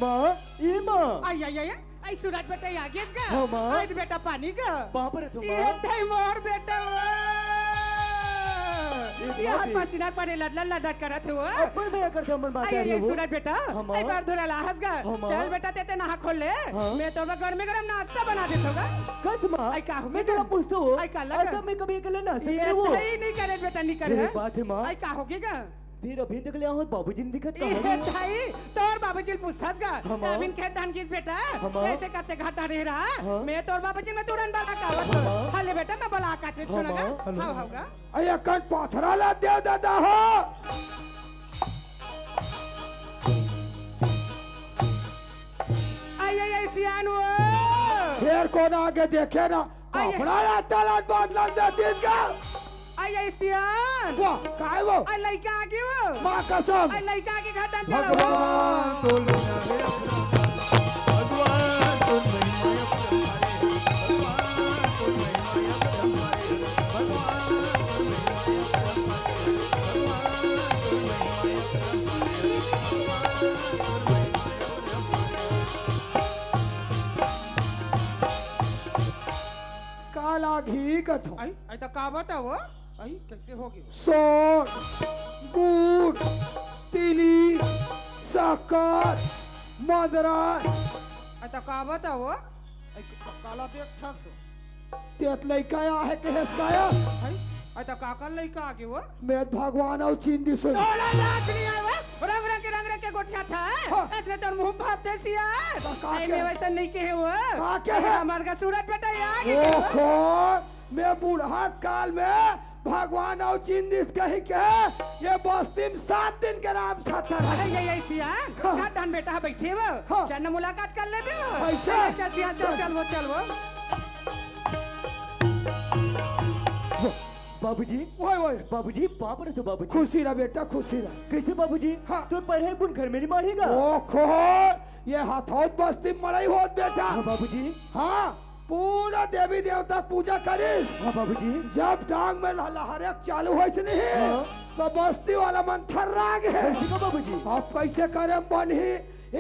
माँ ये माँ आई आई आई आई सूरज बेटा आ गया का हाँ, माँ। आई बेटा पानी का वहाँ पर है तुम ये माँ थई मोर बेटा ये हाथ भाभी। पसीना पड़े लड़ लड़ करत हो अपन मैं करता हूँ मन बात आई आ रही आई हो सूरज बेटा हाँ, माँ। आई बार धोरा लाहस गा हाँ, माँ। चल बेटा तेते नहा खोल ले हाँ। मैं तो गरम गरम नाश्ता बना देत होगा कस माँ आई का हो मैं गया? तेरा पूछता हूँ आई का लगा? ऐसा मैं कभी अकेले ना ये सकते वो थई नहीं करे बेटा नहीं तेरी करे बात है माँ आई का हो गया फिर अभी तक ले आओ बाबूजी ने दिखत ये कहाँ थाई तोर बाबूजी पूछतास का हमा। अबिन खेत धान किस बेटा हमा। कैसे करते घाटा रह रहा हाँ। मैं तोर बाबूजी में तुरंत बाला कावत हमा। हले बेटा मैं बला काटे सुनगा हमा। हाउ हाउ का अये कन पाथरा ला दे दादा हो आई आई आई सियान वो फिर कौन आगे देखे ना अये। कपड़ा ला तलाश बदला दे चीज का आई आई सियान वाह काय वो आई लइका आगे वो माँ कसम आई लइका आगे घाटा चला भगवान तो लेना रे अपना भगवान तो नहीं माया भगवान तो नहीं माया भगवान काला घी कथो आई आई तो का बता वो आई कैसे हो गई सोन गुड़ तिली शक्कर मदरा आई तो का बता वो आई काला देख था सो तेत लइकाया है के हसकाया आई तो का कर लइका आगे वो मैं भगवान और चिंदी से तोला लाज नहीं आवा रंग रंग के गोटिया था हाँ। ऐसे तोर मुंह भाप दे सिया तो का आई के? में वैसा नहीं के है वो का के है? हमार का सूरत बेटा आगे ओखो मैं बूढ़ात काल में भगवान और चिंदिस कही के ये बस्ती में 7 दिन के राम सतर है अरे ये सिया हाँ। का धान बेटा बैठे वो हाँ। चल मुलाकात कर ले बे ऐसा? चल सिया चल वो बाबूजी ओए ओए बाबूजी बाप रे तो बाबूजी खुशी रह बेटा खुशी रह कैसे बाबूजी हाँ। तो पढ़े बुन घर में नहीं मारेगा ओखो ये हथौत बस्ती में मरई होत बेटा हाँ बाबूजी हाँ पूरा देवी देवता के पूजा करिस हाँ बाबूजी जब डांग में लहरेक चालू हो नहीं हाँ। तो बस्ती वाला मन थर्रा गए कैसे का बाबूजी अब कैसे करे बनी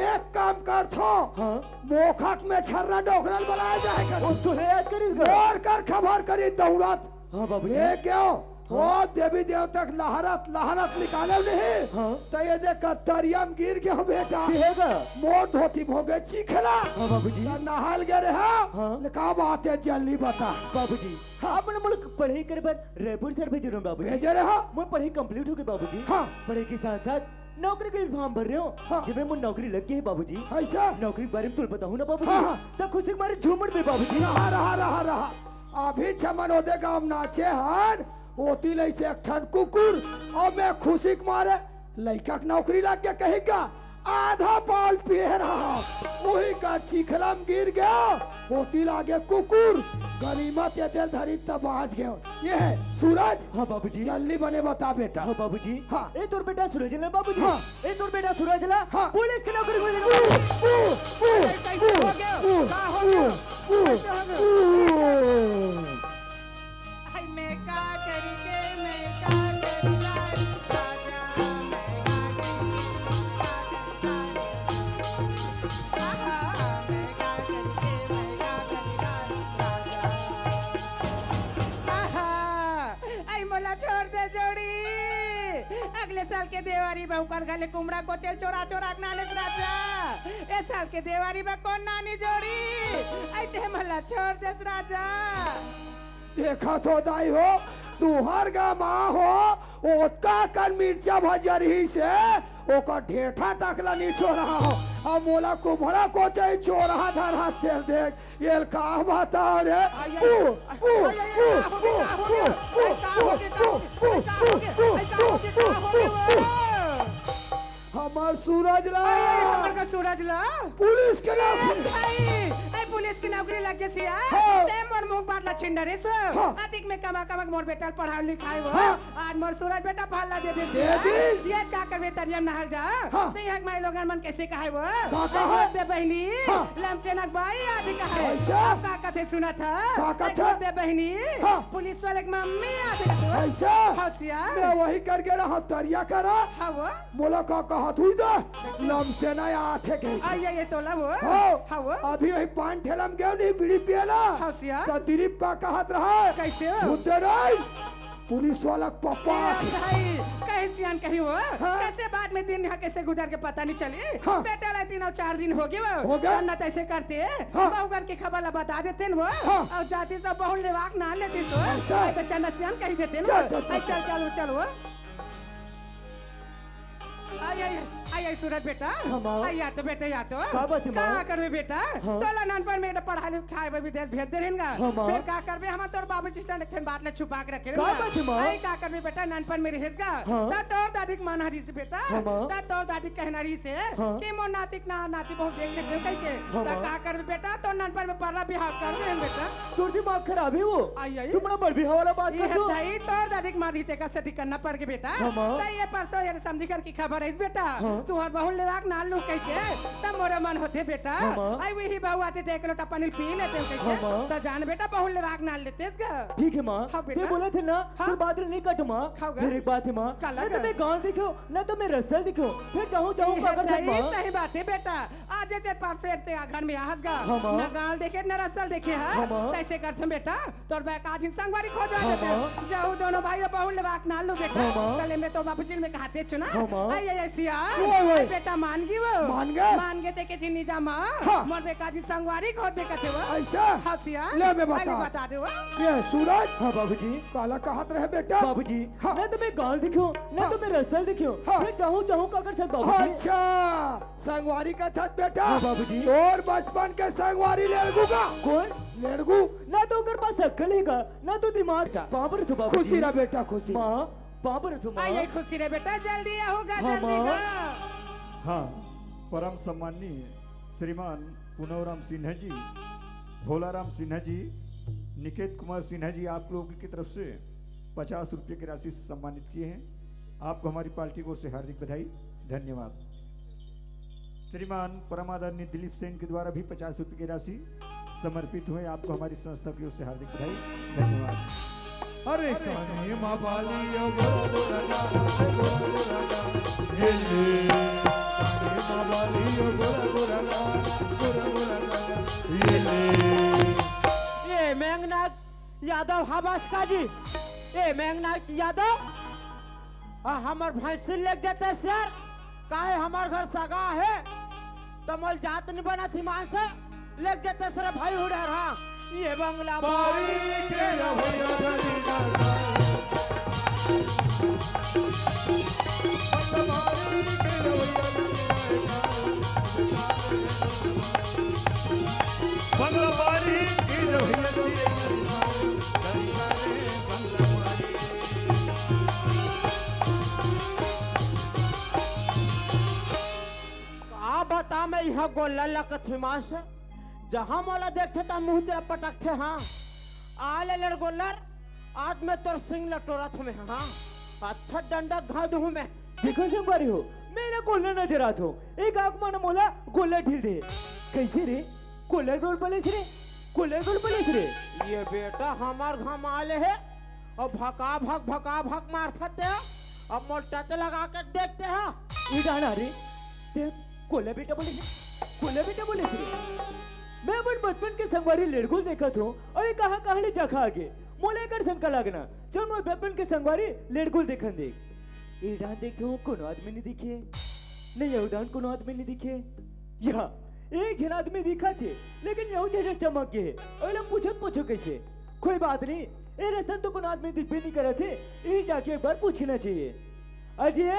एक काम कर थो हाँ मोखक में छर्रा डोकरल बनाया जाएगा वो तो है याद करीगा और कर खबर करी दौड़त हाँ बाबूजी ये क्यों वो देवी देवता के लहरत निकाले नहीं हाँ। तो ये देख तरियम गिर गया बेटा कहेगा मोर धोती भोगे चीखला हाँ बाबूजी तो नहाल गए रे हाँ। का बात है जल्दी बता बाबूजी आपने मुल्क पढ़ाई करे पर रायपुर सर भेज रहा हूँ बाबूजी भेजे रे हाँ मैं पढ़ाई कंप्लीट हो गई बाबूजी हाँ। पढ़ाई के साथ साथ नौकरी के फॉर्म भर रहे हो हाँ। जब मैं नौकरी लग गई है बाबूजी ऐसा नौकरी के बारे में तुम बताऊँ ना बाबूजी हाँ, हाँ। तो खुशी के मारे झूमर में बाबूजी रहा अभी छमन ओदे गाम नाचे हन ओती लई से एक ठन कुकुर और मैं खुशी के मारे लइका के नौकरी लग गया कहीं का आधा पाल पिए रहा वही का चिखला में गिर गया ओती लागे कुकुर गनीमत ये दिल धरी तब पहुंच गया ये है सूरज हाँ बाबूजी जल्दी बने बता बेटा हाँ बाबूजी हाँ। ए तोर बेटा सूरजला बाबूजी हाँ। ए तोर बेटा सूरजला हाँ। पुलिस की नौकरी मिलेगा कैसे हो गया का हो गया कैसे हो गया आई मैं का करी के मैं का करी राजा आई मोला छोड़ दे जोड़ी अगले साल के देवारी बहू कर गले कुमड़ा को चल चोरा चोरा नाने राजा ए साल के देवारी बा कौन नानी जोड़ी आई ते मोला छोड़ दे राजा देखा तो दाई हो तू हर गा माँ हो ओतका कन मिर्चा भजरही से ओकर ढेठा तकला नीचो रहा हो अब मोला कुम्हड़ा को चाहे चोरा धरा तेल देख ये का बताओ रे हमार सूरज ला सूरज ला पुलिस के नाम पुलिस की नौकरी लग गई सिया हाँ। ते मोर मुख बाटला छिंडरे सो हाँ। अतिक में कमा कमा मोर बेटा पढ़ाई लिखाई हो हाँ। आज मोर सूरज बेटा फाला दे दे दे दी। ये का करबे तरियम नहल जा हाँ। ते हक माई लोगन मन कैसे कहे वो का कहा? दे बहनी हाँ। लमसेनक भाई आदि कहे अच्छा। का कथे सुना था का कथे? दे बहनी हाँ। पुलिस वाले की मम्मी आदि कहे ऐसा हौसिया मैं वही करके रहा तरिया करा हाँ वो मोला का कहा तू दे लम से ना आथे के आइए ये तोला वो हो हाँ वो अभी वही पान ठेला में गयो नहीं बीड़ी पियला हौसिया तो दिलीप का कहत रहा कैसे हो? बुद्धे राय पुलिस वाला के पप्पा भाई कहीं सियान कहीं हो कैसे बाद में दिन यहाँ कैसे गुजर के पता नहीं चली हाँ। बेटा रहे 3 और 4 दिन हो गए वो हो गया? ना तैसे करते हाँ। बहू घर की खबर ला बता देते वो हाँ। और जाती सब बहु लेवाक ना लेती तो अच्छा। तो चंदा सियान कही देते चल, चल, चल चल, चल चल चल वो आई आई आई आई सूरज बेटा हाँ, माँ। आई या तो बेटा या तो का बात है, माँ? का करबे बेटा हाँ। तोला नानपन में पढ़ाई लिखाई में विदेश भेज दे रहेंगा हाँ, माँ। फिर का करबे हम तोर बाबू सिस्टर ने बात ले छुपा के रखे का बात है, माँ? आई का करबे बेटा नानपन में रहेगा हाँ। ता तोर दादी के मान हरी से बेटा हाँ, माँ। ता तोर दादी कहनारी से हाँ। कि मोर नाती ना नाती बहुत देख ले कह के हाँ, ता माँ। का करबे बेटा तो नानपन में पढ़ना बिहार कर दे बेटा तोर दिमाग खराब है वो आई, आई। तुम बड़ा बड़बिहा वाला बात ये कर दो दाई तोर दादी के मारी ते का सेटिंग करना पड़ के बेटा हाँ, माँ। ता ये परसों ये समझी कर की खबर है बेटा हाँ। तू हर बहुल लेवाक नाल लू कह के तब मोरे मन होते बेटा हाँ, माँ। आई वही बहू आते देख लोटा पानी पी लेते कह हाँ, के माँ। तो जान बेटा बहुल लेवाक नाल लेते गा ठीक है माँ हाँ, बेटा। ते बोले थे ना हाँ। फिर बात नहीं कट माँ खाओगे? फिर एक बात है माँ काला ना गा? तो मैं गाँव दिखो ना तो मैं रास्ता दिखो फिर जाऊँ अगर सब माँ सही बात है बेटा आज जे परसों एते घर में आहस गा हाँ, माँ। ना गाल देखे ना रास्ता देखे हाँ, है माँ। कैसे करते बेटा तोर बैक आज ही संगवारी खोज हाँ, देते माँ। जाओ दोनों भाई बहुल लेवाक नाल लो बेटा हाँ, माँ। कल में तो बाबू जी में कहते छु ना हाँ, माँ। आई आई सिया ओए, ओए। बेटा मान गई वो मान गए? मान गए ते के जिन्नी जा मां हाँ। मोर बेका जी संगवारी खोज दे कते वो ऐसा हसिया ले मैं आई बता। बता दे वो ये सूरज हाँ बाबूजी काला कहत रहे बेटा बाबूजी हाँ। ना तो मैं गाँव दिखो ना हाँ। तो मैं रास्ता दिखो हाँ। फिर जाऊँ अगर सब बाबूजी अच्छा संगवारी का था बेटा हाँ, बाबूजी। और बचपन के संगवारी लेड़गू का कौन लेड़गू ना तो अगर पास अक्कल है ना तो दिमाग पावर तो बाबूजी खुशी रहा बेटा खुशी माँ पावर तो माँ आई आई खुशी रे बेटा जल्दी होगा हाँ, जल्दी माँ। का हाँ परम सम्माननीय श्रीमान पुनवराम सिन्हा जी, भोलाराम सिन्हा जी, निकेत कुमार सिन्हा जी आप लोगों की तरफ से 50 रुपये की राशि से सम्मानित किए हैं। आपको हमारी पार्टी की ओर से हार्दिक बधाई, धन्यवाद। श्रीमान परमादरणीय दिलीप सेन के द्वारा भी 50 रुपये की राशि समर्पित हुए। आपको हमारी संस्था की ओर से हार्दिक बधाई, धन्यवाद। अरे कान्हे माँ बाली गोरा गोरा गाल, गोरा गोरा गाल। हे ले कान्हे माँ बाली गोरा गोरा गाल, गोरा गोरा गाल। हे ले ये मेघनाथ यादव हबास का जी ये मेघनाथ यादव हमार भैंसी लेके जाते सर काहे हमार घर सगा है तमल जात नहीं बना थी मां से लेके जाते सर भाई उड़े रहा ये बंगला बारी के रवैया गली ना बारी के रवैया बंगलाबारी की आप बता मैं यहाँ गोला लकत हिमांश से जहाँ मोला देखते तब मुंह तेरा पटकते हाँ आले लड़ गोलर आज मैं तोर सिंह लटोरत में हाँ अच्छा डंडा घाद हूँ मैं देखो संगवारी हो मेरा गोला नजर आता हो एक आग माना मोला गोला ढील दे कैसे रे गोला गोल बले रे गोला गोल बले रे ये बेटा हमार घाम आले है और भका भक मारते हैं अब मोर टच लगा के देखते हैं ये गाना रे ते गोला बेटा बोले रे मैं अपन बचपन के संगवारी लड़को देखा था और ये कहाँ ले जखा आगे मोले कर संका लगना चल मोर बचपन के संगवारी लड़को देखन देख ये डांस देखते हो कोनो आदमी नहीं दिखे नहीं ये डांस कोनो आदमी नहीं दिखे या एक जन आदमी दिखा थे लेकिन यहू जैसे चमक गए और लोग पूछो कैसे कोई बात नहीं ये रास्ता तो कोनो आदमी दिख भी नहीं करे थे ये जाके एक बार पूछना चाहिए अजय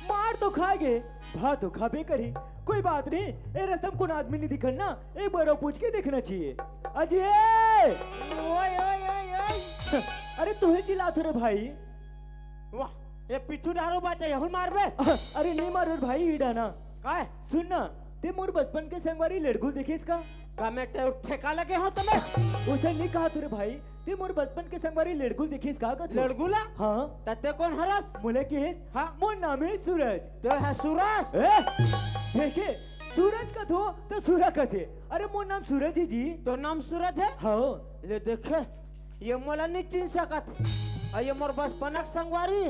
मार तो खा गए भात तो खाबे करी कोई बात नहीं ए रसम को आदमी नहीं दिखन ना एक बार पूछ के देखना चाहिए अजय ओए ओए ओए ओए अरे तुम्हें चिल्लाते रे भाई वाह ये पिछू डारो बात है यहुन मार बे अरे नहीं मारो रे भाई ईडाना काय सुन ना ते मोर बचपन के संगवारी लड़कुल देखे इसका का मैं ठेका लगे हो तुम्हें उसे नहीं कहा तुरे भाई ते मोर बचपन के संगवारी लड़कुल देखे इसका का लड़गुला हाँ तते कौन हरस मोले के हाँ। मोर नाम है सूरज तो है सूरज देखे सूरज का तो सूरज का थे अरे मोर नाम सूरज ही जी तो नाम सूरज है हाँ ले देखे ये मोला नहीं चिन सकत और ये मोर बचपनक संगवारी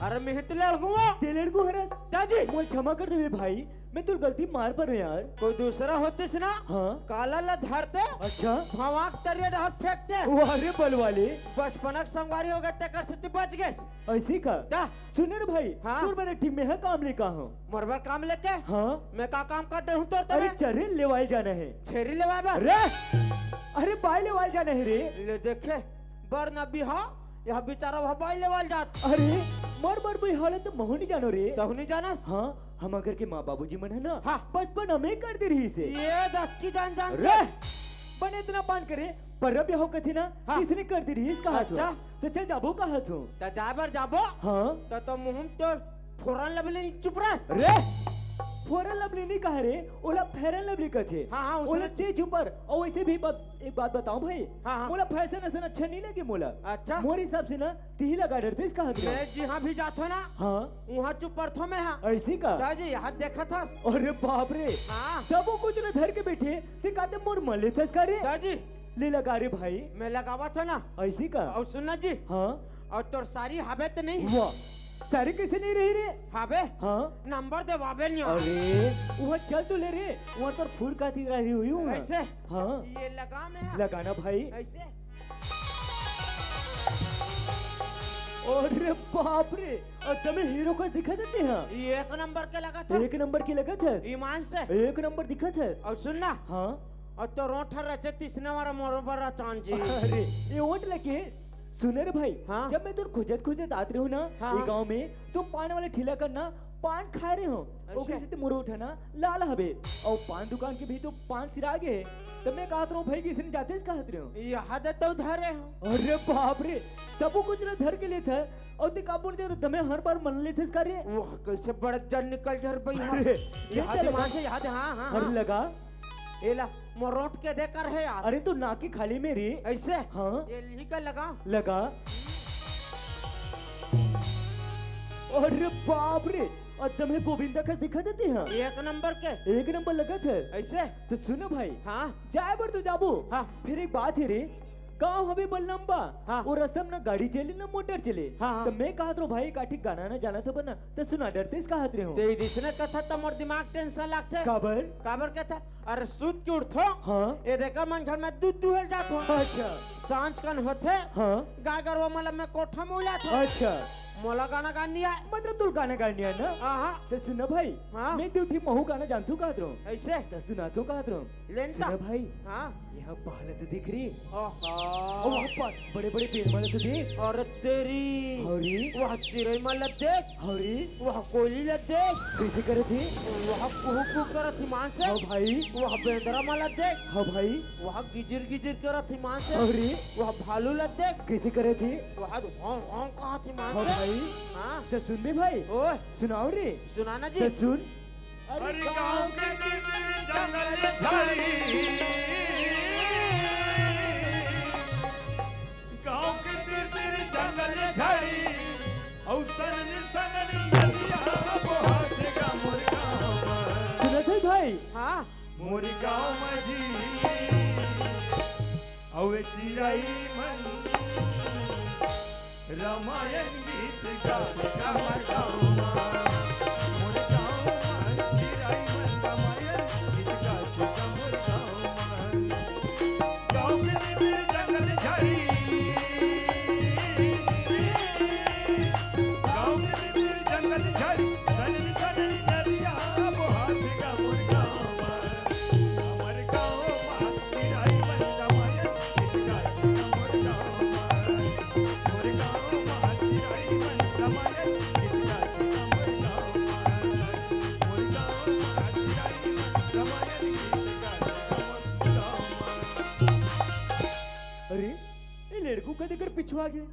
अरे मेहत लड़गुआ ते लड़को हरस दादी मोल क्षमा कर दे भाई मैं तुल गलती मार पर यार कोई दूसरा होते ना हाँ काला ला धरते अच्छा भवाक तरिया डहर फेंकते वारे बल वाले बचपनक संगवारी हो गए तेकर से बच गए ऐसी का दा सुन रे भाई हाँ? तोर मेरे टीम में है काम लेका हूँ मोरबर काम लेके हाँ मैं का काम कर हूँ तो अरे चरे लेवाल जाना है छेरी लेवा बा अरे अरे बाय लेवाल जाना है रे ले देखे बर न बिहा यह बेचारा भबाई लेवल जात अरे मर मर भाई हालत तो महू नहीं जानो रे तहु नहीं जानस हाँ हम अगर के माँ बाबूजी मन है ना हाँ। बचपन हमें कर दे रही से ये दक्की जान जान रे बने इतना पान करे पर अब यहो कथी ना हाँ। किसने कर दी रही कहा अच्छा। तो चल जाबो कहा तू त जाबर जाबो हाँ तो मुहम तो फोरन लबले चुप रस रे फोरन लवली नहीं कहा रे ओला फेरन लवली कथे हाँ, हाँ, उसने- ओला तेज ऊपर और वैसे भी एक बात बताऊं भाई हाँ, हाँ। मोला फैशन असन अच्छा नहीं लगे मोला अच्छा। मोरे हिसाब से ना ती लगा डरते इस कहा मैं जहाँ भी जात हो ना हाँ वहाँ चुप पड़थो में हाँ ऐसी का दादी यहाँ देखा था अरे बाप रे हाँ सब वो कुछ ना धर के बैठे ते कहते मोर मले थस का रे दादी ले लगा रे भाई मैं लगावा था ना ऐसी का और सुनना जी हाँ और तोर सारी हावे तो नहीं वाह सारे कैसे नहीं रही रे हावे हाँ नंबर दे वावे नहीं अरे वहाँ चल तो ले रे वहाँ तो फूल का थी रही हुई हूँ ऐसे हाँ ये लगा में हाँ। लगाना भाई ऐसे अरे बाप रे और तुम्हें हीरो को दिखा देते हैं ये एक नंबर के लगा था एक नंबर की लगा था ईमान से एक नंबर दिखा था और सुनना हाँ और तो रोठर रचे तीसने वाला मोरबर चांद जी अरे ये ओट लगे सुने रे भाई हाँ? जब मैं तुर खुजत खुजत आते रहो ना हाँ, ये हाँ। गांव में तो पान वाले ठेला करना पान खा रहे हो ओके से मोर उठाना लाल हबे और पान दुकान के भी तो पान सिरा गए तब मैं कहत रहा भाई किसने जाते इस कहत रहे हो यहाँ दे तो धरे हो अरे बाप रे सब कुछ ना धर के लिए था और ते काबुल जो दमे हर बार मन लेते इस कार्य वो कैसे बड़े जन निकल जर भाई हाँ अरे यहाँ ये दे लगा वहाँ से यहाँ दे हाँ हाँ अरे हाँ लगा ये ला मोरोट के देकर है यार अरे तो नाकी खाली में रे ऐसे हाँ ये ली का लगा लगा अरे बाप रे और तुम्हें गोविंदा का दिखा देते हैं एक नंबर के एक नंबर लगा था ऐसे तो सुनो भाई हाँ जाए बर तो जाबो हाँ। फिर एक बात है रे गाँव हमें बल लंबा हाँ। और रास्ता में ना गाड़ी चले ना मोटर चले हाँ, हाँ। तो मैं कहा तो भाई काठी गाना ना जाना था बना तो सुना डरते इस कहा रहे हो ते दिसने कथा तो मोर दिमाग टेंशन लगते काबर काबर के था अरे सूत के उठो हाँ ये देखा मन घर में दूध दुहल जात हो अच्छा सांझ कन होते हाँ गाय गरवा मतलब मैं कोठा में उला था अच्छा मोला गाना गानी आए मतलब तू गाना गाने है ना हाँ तो सुना भाई हाँ। मैं तो ठीक महू गाना जानतू कहा रहा हूँ ऐसे तो सुना तो कहा रहा हूँ लेनता सुना भाई हाँ यहाँ पहाड़ तो दिख रही और ओहो वहाँ पर बड़े बड़े पेड़ वाले तो देख और तेरी हरी वह चिड़ै मलत देख हरी वह कोयली लत देख कैसे करे थे वह कुहू कुहू करत हिमान से हाँ भाई वह बेंदरा मलत देख हाँ भाई वह गिजिर गिजिर करत हिमान से हरी वह भालू लत देख कैसे करे थे वह हों हों कहत हिमान हाँ से भाई हाँ तो सुन बे भाई ओए सुनाओ रे सुनाना जी तो सुन हर गांव के जंगल झाड़ी गांव के सिर जंगल झाड़ी और सनन सनन नदिया बहत गा मोर गांव सुना थे भाई हाँ मोर गांव में जी और चिड़ै मन रामायण गीत गावे हमर गांव मोर गांव में चिड़ै मन रामायण गीत गावे हमर गांव गांव के बीच जंगल झाड़ी गांव के बीच जंगल झाड़ी सनन सनन नदिया बहत गा मोर गांव हमर गांव में चिड़ै मन रामायण गीत गावे हमर गांव मोर गांव में चिड़ै मन रामायण गीत गावे हमर गांव मोर गांव में चिड़ै मन रामायण गीत गावे हमर गांव अरे ये लड़कों का देखकर पिछुआ गए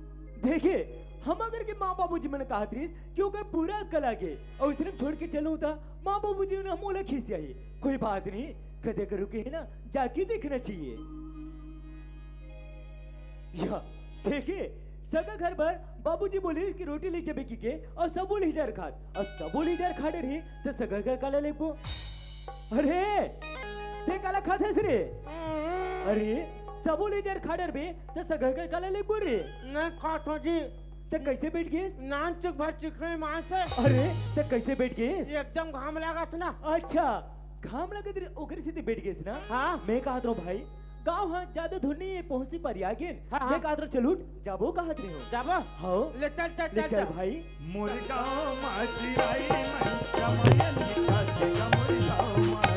देखिए हम अगर के माँ बाबू जी मैंने कहा थी कि अगर पूरा कल आगे और सिर्फ छोड़ के चलूं था माँ बाबू जी ने मोला खींचा ही कोई बात नहीं कदे करो के है ना जाके देखना चाहिए या देखिए सगा घर पर बाबूजी बोले कि रोटी ले जबे की के और सब बोले हीटर खात और सब बोले हीटर खाड़े रही तो सगा घर काला लेबो अरे ते काला खात है रे अरे सबो ले जार खाडर बे तो सगा घर काला लेबो रे नहीं खात हो जी तो कैसे बैठ गए नान चुक भर चिकने मां से अरे तो कैसे बैठ गए एकदम घाम लागत ना अच्छा घाम लगे ओकर से बैठ गए ना हाँ मैं कहा रहा भाई गाँव हाँ ज्यादा धुन नहीं है पहुंचती पर आगे हाँ, हाँ। मैं कहा रहा चलूट जाबो कहा रही हूँ जाबो हाँ ले चल चल ले चल चल चल भाई मोर गाँव में चिड़ै मन रामायण गीत गावे मोर गाँव में मोर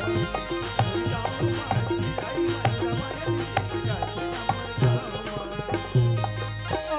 गाँव में चिड़ै मन रामायण गीत गावे हमर गाँव में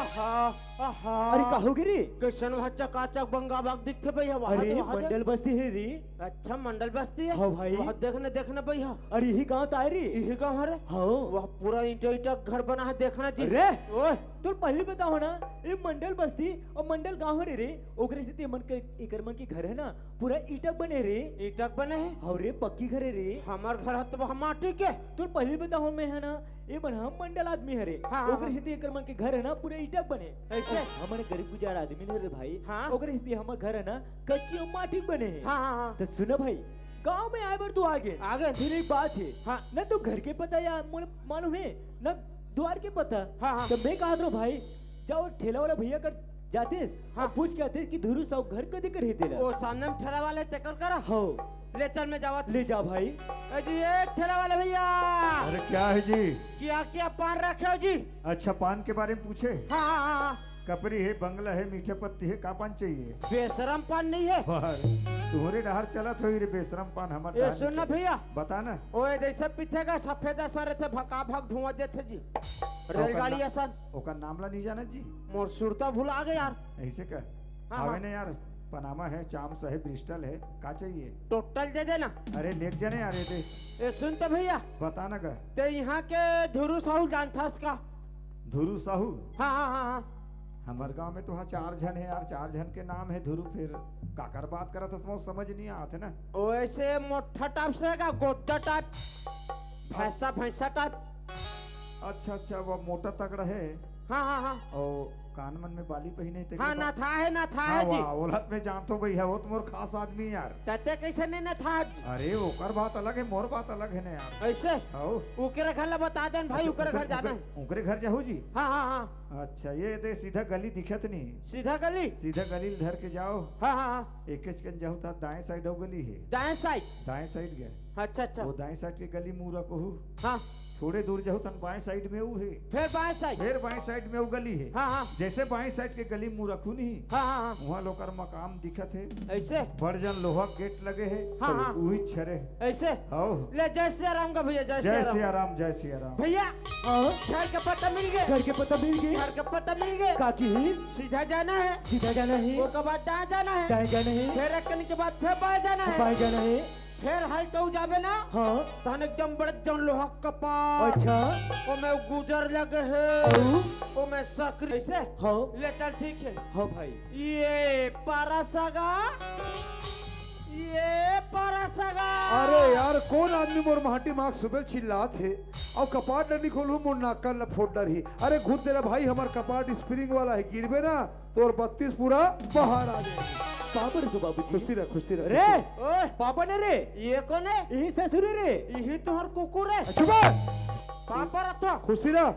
आहा अरे का हो गई रे? कैसन वहाँ चकाचक बंगा बाग दिखते भैया वहाँ अरे तो वहाँ देख। मंडल बस्ती है रे। अच्छा मंडल बस्ती है। हाँ भाई। वहाँ देखने देखने भैया अरे यही गाँव तो आए रे। यही गाँव है रे। हाँ वह पूरा ईंटा ईंटा घर बना है देखना जी। अरे ओए तो पहले बताओ ना, ये मंडल बस्ती और मंडल गाँव रे रे, ओकरे से मन के एकर मन की घर है ना पूरा ईटक बने रे। ईंटक बने है। और रे पक्की घर है रे। हमार घर है तो वहाँ माटी के। तो पहले बताओ मैं है ना, ये मन हम मंडल आदमी है रे। हाँ, हाँ, ओकरे से एकर मन के घर है ना पूरा ईटक बने। ऐसे? और हमारे गरीब गुजार आदमी है रे भाई। हाँ। ओकरे से हमारे घर है ना कच्ची और माटी बने हैं। हाँ हाँ हाँ। तो सुनो भाई, गांव में आए बार तू आगे आगे? फिर एक बात है। हाँ। न तो घर के पता या मालूम है न द्वार के पता। हाँ, हाँ। तो मैं कहा था भाई, जाओ ठेला वाला भैया कर जाते हाँ। और पूछ के आते कि धुरु साहब घर कदे कर ही देला। वो सामने में ठेला वाले तेकर करा। हो ले चल मैं जावा। ले जा भाई। जी ये ठेला वाले भैया अरे क्या है जी? क्या क्या पान रखे हो जी? अच्छा पान के बारे में पूछे? हाँ हाँ हाँ हाँ। कपरी है, बंगला है, मीठे पत्ती है, का पान चाहिए? बेशरम पान नहीं है। तुम्हारे डहर चलत हो रे बेशरम पान हमारे ये डहर सुन ना नहीं भैया, चलत। बता ना। ओए जैसे पीछे सफेद असर थे भका भक धुआं देते जी। रेलगाड़ी असन ओका नामला नहीं जाना जी? मोर सुरता भुला गए यार। ऐसे का हाँ, आवे हाँ। ना यार, पनामा है, चाम्स है, ब्रिस्टल है, का चाहिए? टोटल दे देना। अरे नेक जने आ रहे थे। ये सुन तो भैया, बता ना का। ते यहाँ के धुरु साहू जानथास का? धुरु साहू? हाँ हाँ हाँ हाँ। हमारे गांव में तो हाँ 4 जन है यार, 4 जन के नाम है धुरु। फिर काकर बात करा था समझ नहीं आते ना। वैसे मोटा टाइप से का गोद्दा टाइप, भैंसा भैंसा टाइप। अच्छा अच्छा, वो मोटा तगड़ा है हाँ हाँ हाँ और कान मन में बाली पहने थे। हाँ ना था है ना था हाँ है जी। वाह, ओलत में जानतो भाई है, वो तो मोर खास आदमी है यार। तते कैसे नहीं ना था जी? अरे ओकर बात अलग है, मोर बात अलग है ना यार। ऐसे आओ उकरे घर ला बता देन भाई, उकरे घर जाना है। उनके घर जाओ जी। हाँ हाँ हाँ। अच्छा ये दे सीधा गली दिखत नहीं, सीधा गली। सीधा गली धर के जाओ। हाँ हाँ हाँ। एक कन जाओ तो दाएं साइड हो गली है। दाएं साइड। दाएं साइड गए अच्छा अच्छा। वो दाएं साइड की गली मुंह रखो। हाँ थोड़े दूर जाओ तन बाएं साइड में वो है। फिर बाएं साइड। फिर बाएं साइड में वो गली है। हाँ हाँ जैसे बाएं साइड के गली मुंह रखू नहीं, हाँ हाँ हाँ। वहाँ लोकर मकाम दिखत है। ऐसे बड़ जन लोहा गेट लगे है। हाँ, हाँ। वही छरे। ऐसे आओ ले जय श्री राम का भैया, जय जय श्री सिया राम राम, जय सिया राम। भैया। हाँ घर का पता मिल गया। घर के पता मिल गए। घर का पता मिल गया। काकी सीधा जाना है, सीधा जाना है, वो के बाद दाएं जाना है, दाएं जाना है, फिर एक कन के बाद फिर बाएं जाना है, बाएं जाना है। फिर हाल तो जाबे ना हाँ तहन एकदम बड़े जन लोहा कपाट। अच्छा। ओ में गुजर लगे है, औ? ओ में सकरी। ऐसे हाँ ले चल ठीक है। हाँ भाई। ये पारासागा, ये पारासागा। अरे यार कौन आदमी मोर माटी माग सुबह चिल्ला थे और कपाट न खोलू मोर नाका न फोड़ डर ही। अरे घुट तेरा भाई हमार कपाट स्प्रिंग वाला है, गिरबे ना तो और 32 पूरा बाहर आ जाएगी। पापा रे तो बाबूजी। खुशी रह खुशी रह। रे ओए पापा ने रे, ये कौन है? यही ससुर है रे। यही तोहर कुकुर है। चुप है, पापा रथो, खुशी रह,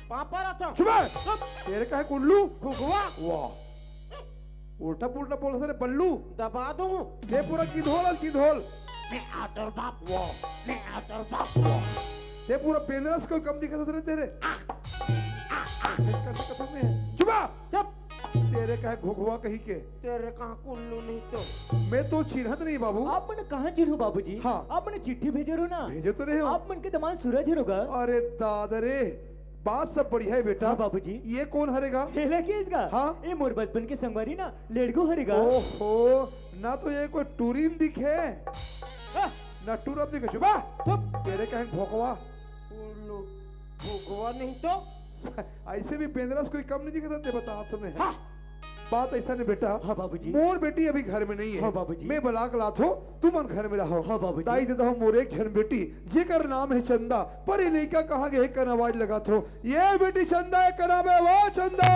पापा रथो। चुप है। तेरे का है कुल्लू? घुघुआ वाह, उल्टा पुल्टा बोल सरे बल्लू। दबा दूं। ये पूरा किधोल किधोल। मैं आतर बाप, मैं आतर बाप। ये पूरा पेंद्रस को कम दिखा सरे तेरे। कसम में चुप है। जब तेरे का है घुघुआ कहीं के। तेरे कहाँ कुल्लू नहीं तो। मैं तो चिन्हत नहीं बाबू। आप मन कहाँ चिन्हो बाबूजी? हाँ। आप मन चिट्ठी भेजे रहो ना। भेजे तो रहे हो। आप मन के दमान सूरज होगा। अरे दादरे, बात सब बढ़िया है बेटा। हाँ बाबूजी। ये कौन हरेगा? हेला के इसका? हाँ। ये मोर बचपन के संगवारी ना लेडगो हरेगा। ओहो, ना तो ये कोई टूरिम दिखे ना टूरम दिखे। चुपा तेरे का है भोकवा। कुल्लू घुघुआ नहीं तो। ऐसे भी पेंद्रस कोई कम नहीं दिखता ते बता आप तुम्हें। हाँ। बात ऐसा नहीं बेटा। हाँ बाबूजी। मोर बेटी अभी घर में नहीं है। हाँ बाबूजी। मैं बलाक लात हो, तुम मन घर में रहो। हाँ बाबूजी। ताई देता हूँ मोर एक जन बेटी जेकर नाम है चंदा। पर ये लड़का कहाँ गए कन आवाज लगा थो। ये बेटी चंदा है करावे वो चंदा।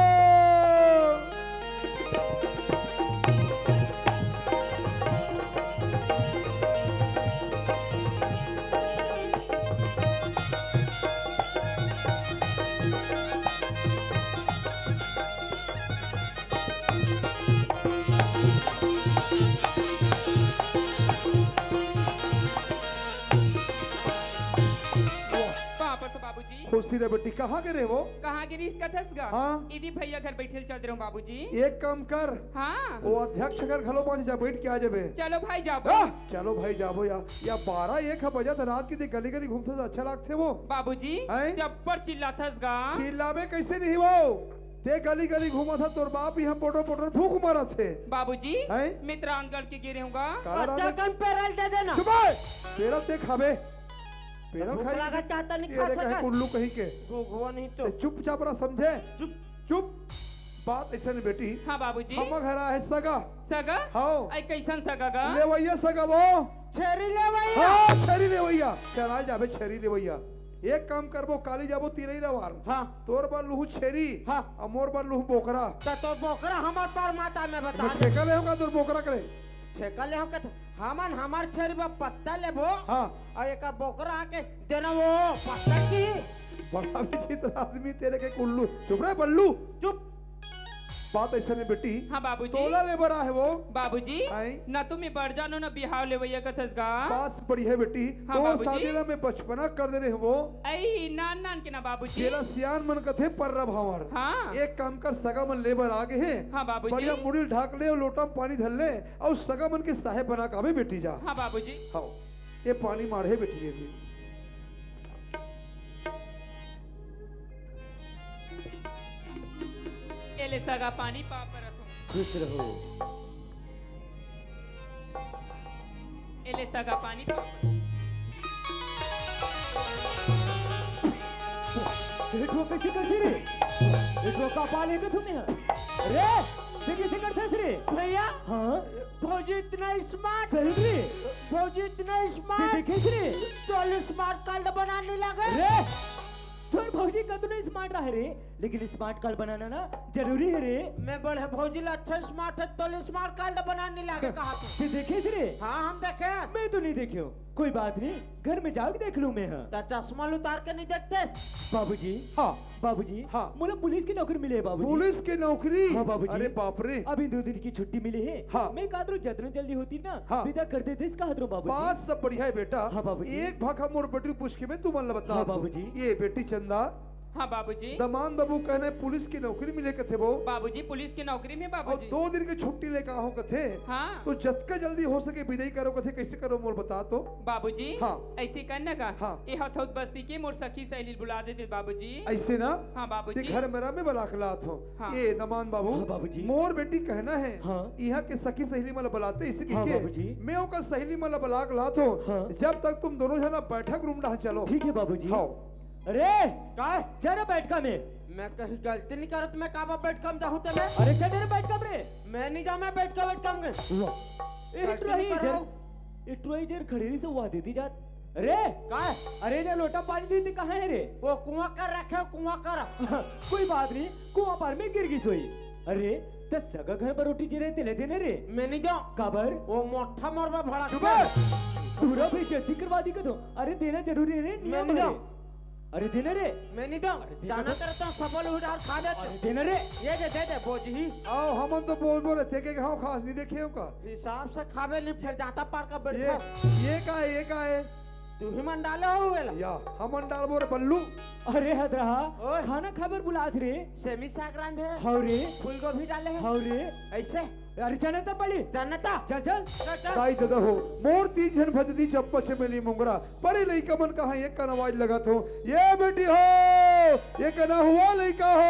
पापा तो बाबूजी खुशी रे बेटी, कहाँ गए वो? कहाँ गिरी इसका थसगा? हाँ। इदी भैया घर बैठे चल रहे हो बाबूजी। एक काम कर, हाँ वो अध्यक्ष घर घलो पहुंच जा, बैठ के आ जाबे। चलो भाई जाबो। चलो भाई जाबो या 12-1 बजा था रात की गली गली घूमते तो अच्छा लगते वो। बाबूजी हैं? जब्बर चिल्ला थसगा। चिल्लावे कैसे नहीं वो? ते गली गली घूमा था तोर बाप ही हम पोटर पोटर फूक मारा थे बाबूजी हैं? मित्रांगल के गिरे हूँगा। काला बच्चा राजा कन पेरल दे देना। चुप है पेरल ते खाबे पेरल भूख खाई लगा चाहता नहीं खा तेरे कहे सका। कुल्लू कहीं के घुघुआ नहीं तो। ते चुपचाप रहा समझे चुप। चुप बात ऐसे नहीं बेटी हाँ बाबूजी। हम घर है सगा सगा हाँ आई कैसन सगा गा? लेवैया सगा वो छेरी ले भैया। हाँ छेरी लेवैया चला जाबे छेरी लेवैया एक काम करबो काली जाबो तीरई रवार हाँ तोर बार लूहू छेरी हाँ। और मोर बार लूहू बोकरा तो बोकरा हमार पर माता में बता मैं दे। ठेका ले होगा तोर बोकरा करे ठेका ले हो के हमन हमार छेरी में पत्ता लेबो हाँ और एक बोकरा आके देना वो पत्ता की। बड़ा विचित्र आदमी तेरे के कुल्लू चुप रहे बल्लू चुप। बात ऐसे नहीं बेटी हाँ बाबूजी। तोला ले बरा है वो बाबूजी आई। न तुम्हें बढ़ जानो न बिहाव ले भैया कथस गा। पास बड़ी है बेटी हाँ, तो बाबूजी। शादी में बचपना कर दे रहे वो आई नान नान के ना बाबूजी। तेरा सियान मन कथे पर भावर हाँ एक काम कर सगा मन लेबर आगे है हाँ बाबूजी। बढ़िया मुड़ी ढाक ले और लोटा में पानी धर ले और सगा मन के साहेब बना काबे बेटी जा हाँ बाबूजी। हाँ ये पानी मारे बेटी ये भी एले सगा पानी पाप रखो। खुश रहो। एले सगा पानी पाप। हेठो कैसे करते रे? हेठो का पाले के तुम्हें रे ते कैसे करते रे? भैया हाँ फौजी इतना स्मार्ट। सही रे फौजी इतना ते स्मार्ट। देखे रे तो स्मार्ट कार्ड बनाने लगे। रे तोर भौजी का तो नहीं स्मार्ट रहा रे लेकिन स्मार्ट कार्ड बनाना ना जरूरी है रे। मैं बड़े भौजी ला अच्छा स्मार्ट है तो स्मार्ट कार्ड बनाने लगे कहा ते देखे रे? हाँ हम देखे। मैं तो नहीं देखे हूँ कोई बात नहीं घर में जाके देख लूँ मैं। हाँ तो चश्मा उतार के नहीं देखते। बाबूजी हाँ बाबूजी हाँ। मुझे पुलिस की नौकरी मिली है बाबूजी। पुलिस की नौकरी हाँ बाबूजी। अरे बाप रे अभी 2 दिन की छुट्टी मिली है। हाँ। मैं कहा जितना जल्दी होती ना हाँ। विदा कर देते इसका हाथ बाबूजी। बात सब बढ़िया है बेटा हाँ, बाबूजी। एक भाग हम और बेटी पूछ के मैं तू मन बता हाँ, बाबूजी। ये बेटी चंदा हाँ बाबूजी। दमान बाबू कहने पुलिस की नौकरी मिले कथे वो बाबूजी पुलिस की नौकरी में और बाबूजी। 2 दिन की छुट्टी लेकर आओ कथे हाँ तो जतका जल्दी हो सके विदाई करो कथे कैसे करो मोर बता तो बाबूजी। हाँ। ऐसे करने का। हाँ। ये हथौत बस्ती के मोर सखी सहेली बुला देते बाबूजी। ऐसे ना हाँ ते बाबूजी। घर मेरा में बलाकलात हो हाँ। ये दमान बाबू हाँ, बाबूजी। मोर बेटी कहना है हाँ। यहाँ के सखी सहेली मला बुलाते इसी हाँ, के बाबूजी। मैं ओकर सहेली मला बलाकलात हो हाँ। जब तक तुम दोनों जना बैठक रूम रहा चलो ठीक है बाबूजी। हाँ अरे का है? जरा बैठ का में। मैं कहीं गलती नहीं करत। मैं काबा बैठ कम जाऊँ तो मैं अरे चल रे बैठ का रे। मैं नहीं जाऊँ। मैं बैठ कम गए। गलती नहीं कर रहा हूँ। इट्रो इधर खड़ेरी से हुआ देती जात। अरे का है? अरे ये लोटा पानी देते कहाँ है रे? वो कुआं कर रखे हो, कुआं कर। कोई बात नहीं कुआं पार में गिर गई सोई। अरे तो सगा घर पर रोटी जे तेले देने रे मैं नहीं जाऊँ। काबर वो मोटा मोरबा भड़ा चुप है। पूरा भी जल्दी करवा दी तो। अरे देना जरूरी है रे मैं नियम नहीं है। जाऊँ। अरे देना रे मैं नहीं जाऊँ। जाना करता हूँ सबल उधार खा देते। देना रे। ये दे बोझ ही आओ हम तो बोल रहे थे कि हाँ खास नहीं देखे हो का हिसाब से खावे नहीं फिर जाता पार का ये बैठा। ये का है तू ही मन डाले हो वेला। या हमन डाल बोरे बल्लू अरे हद रहा ओए। खाना खबर बुलात रे। सेमी साग रांध है। हाउ रे फूल गोभी डाले है। हाउ रे। ऐसे अरे चने तर पड़ी। जानता। चल चल चल, चल। दाई दादा हो मोर 3 जन भजदी चप्पा से मिली मुंगरा परे लइका मन कहा एक का आवाज लगा तो ये बेटी हो ये कना हुआ लइका हो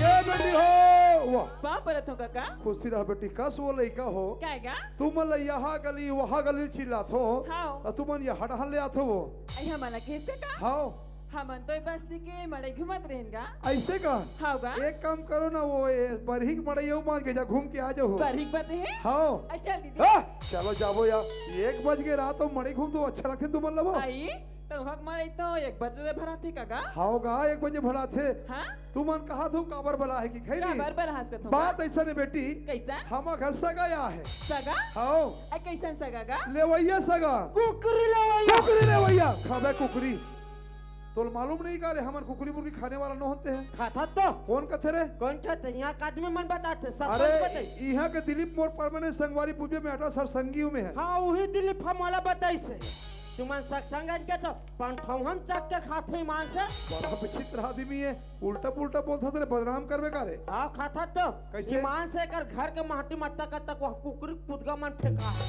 ये बेटी हो वाह पा परत हो काका। खुशी रहा बेटी कस वो लइका हो क्या गा? तुम यहाँ गली वहाँ गली चिल्लात हो हाओ। और तुमन यहाँ हड़हन ले आत हो वो आई हमारा केस का? हाँ हमन तो बस्ती के मड़ई घुमत रहेंगा। ऐसे का हाउ गा? एक काम करो ना वो बरहिक मड़ैयो मान के जा घूम के आ जाओ बारीक बचे हैं? हाँ अच्छा दीदी। हाँ, चलो जाओ यार 1 बज के रात हो मड़ई घूम तो अच्छा लगते तुम लो आई तो हक मड़ई तो 1 बजे भरा थे काका। हाँ गा 1 बजे भला थे हाँ? तुमन कहा तू काबर बला है कि खैरी बार बार हाथ करता हूँ। बात ऐसा ने बेटी कैसा? हम घर सगा या है सगा? हाँ आई कैसा सगा गा? लेवैया सगा कुकरी ले कुकरी लेवैया खाबे कुकरी तो मालूम नहीं का रे हमार कुकरी मुर्गी खाने वाला न होते हैं खाता तो कौन कथे रे कौन कहते यहाँ का आदमी मन बताते सब अरे बताई। यहाँ के दिलीप मोर परमानेंट संगवारी पूजे में 18 सर संगियों में है हाँ वही दिलीप हमारा बताई से तुमन सत्संग के तो पंठौहन चक के खाते ईमान से बड़ा विचित्र आदमी है, उल्टा पुल्टा बोलता तेरे बदनाम करवे का रे। हाँ खाता तो कैसे? ईमान से कर घर के माटी मत्ता का तक वह कुकरी पुदगा मन फेंका है।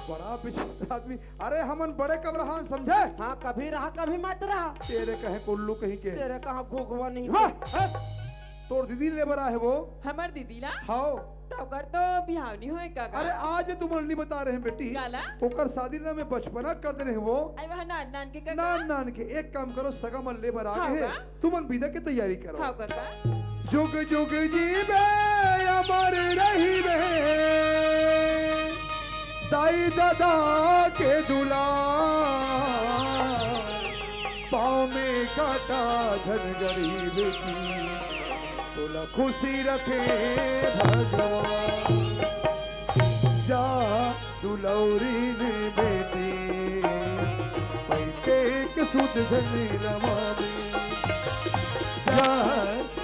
बड़ा विचित्र आदमी। अरे हमन बड़े कब्रहान समझे, हाँ कभी रहा कभी मत रहा। तेरे कहे कुल्लू कहीं के। तेरे कहाँ घुघवा नहीं वाह, तोर दीदी लेबर है वो। हमार दीदी ला हाओ, तो कर तो बिहाव नहीं होए का अरे आज तुम नहीं बता रहे हैं बेटी, काला? ओकर शादी ना में बचपना कर दे रहे हैं वो। आई वहां नान नान के का नान नान के एक काम करो, सगा मन लेबर आ गए हाँ हैं, तुमन विदा की तैयारी करो। हां काका जुग जुग जीवे अमर रहीबे, दाई दादा के दुला, पाँव में काटा धन गरीब की, तोला खुशी रखे भगवान। जा दुलौरी ने बेटी, पैके के सुध धनी रमावे। जा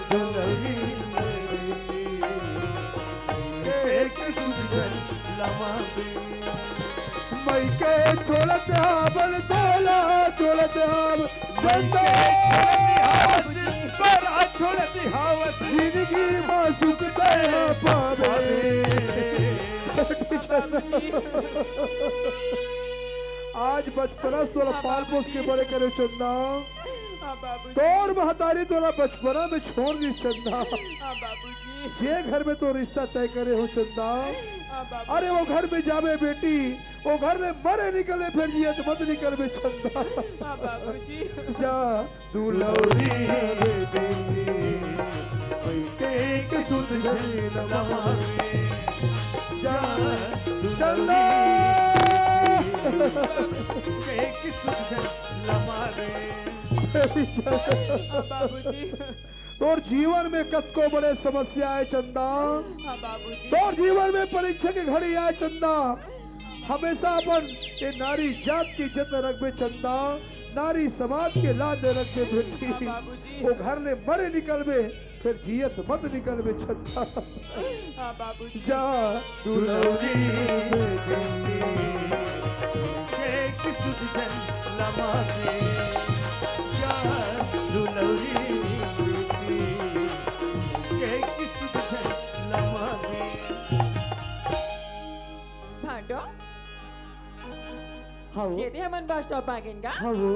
दुलौरी ने बेटी, पैके के सुध धनी रमावे। मैके छोड़त हावल तोला, छोड़त हाव बंदो बड़ा छोड़त हावस, जिंदगी में सुख दया पावे। आज बचपना तोरा पाल पोस के बड़े करे चंदा, तोर महतारी तोरा बचपना में छोड़ दी चंदा। जे घर में तो रिश्ता तय करे हो चंदा, अरे वो घर में जावे बेटी, वो घर में मरे निकले फिर जिए तो मत निकल में चंदा। जा दुलौरी बेटी, के सुध घरे नमावे। जा चंदा के सुध घरे नमावे। तोर जीवन में कतको बड़े समस्या है चंदा, तोर जीवन में परीक्षा के घड़ी आए चंदा। हमेशा अपन ये नारी जात की इज्जत रखबे चंदा, नारी समाज के लाज रखबे बेटी। वो घर ने मरे निकलबे फिर जियत मत निकलबे चंदा। जा दुलौरी बेटी, के सुध जन लमावे। जा दुलौरी बेटी, के सुध जन लमावे। भाटो हाँ वो, जेते हमन बस स्टॉप आ गइन का हाँ वो,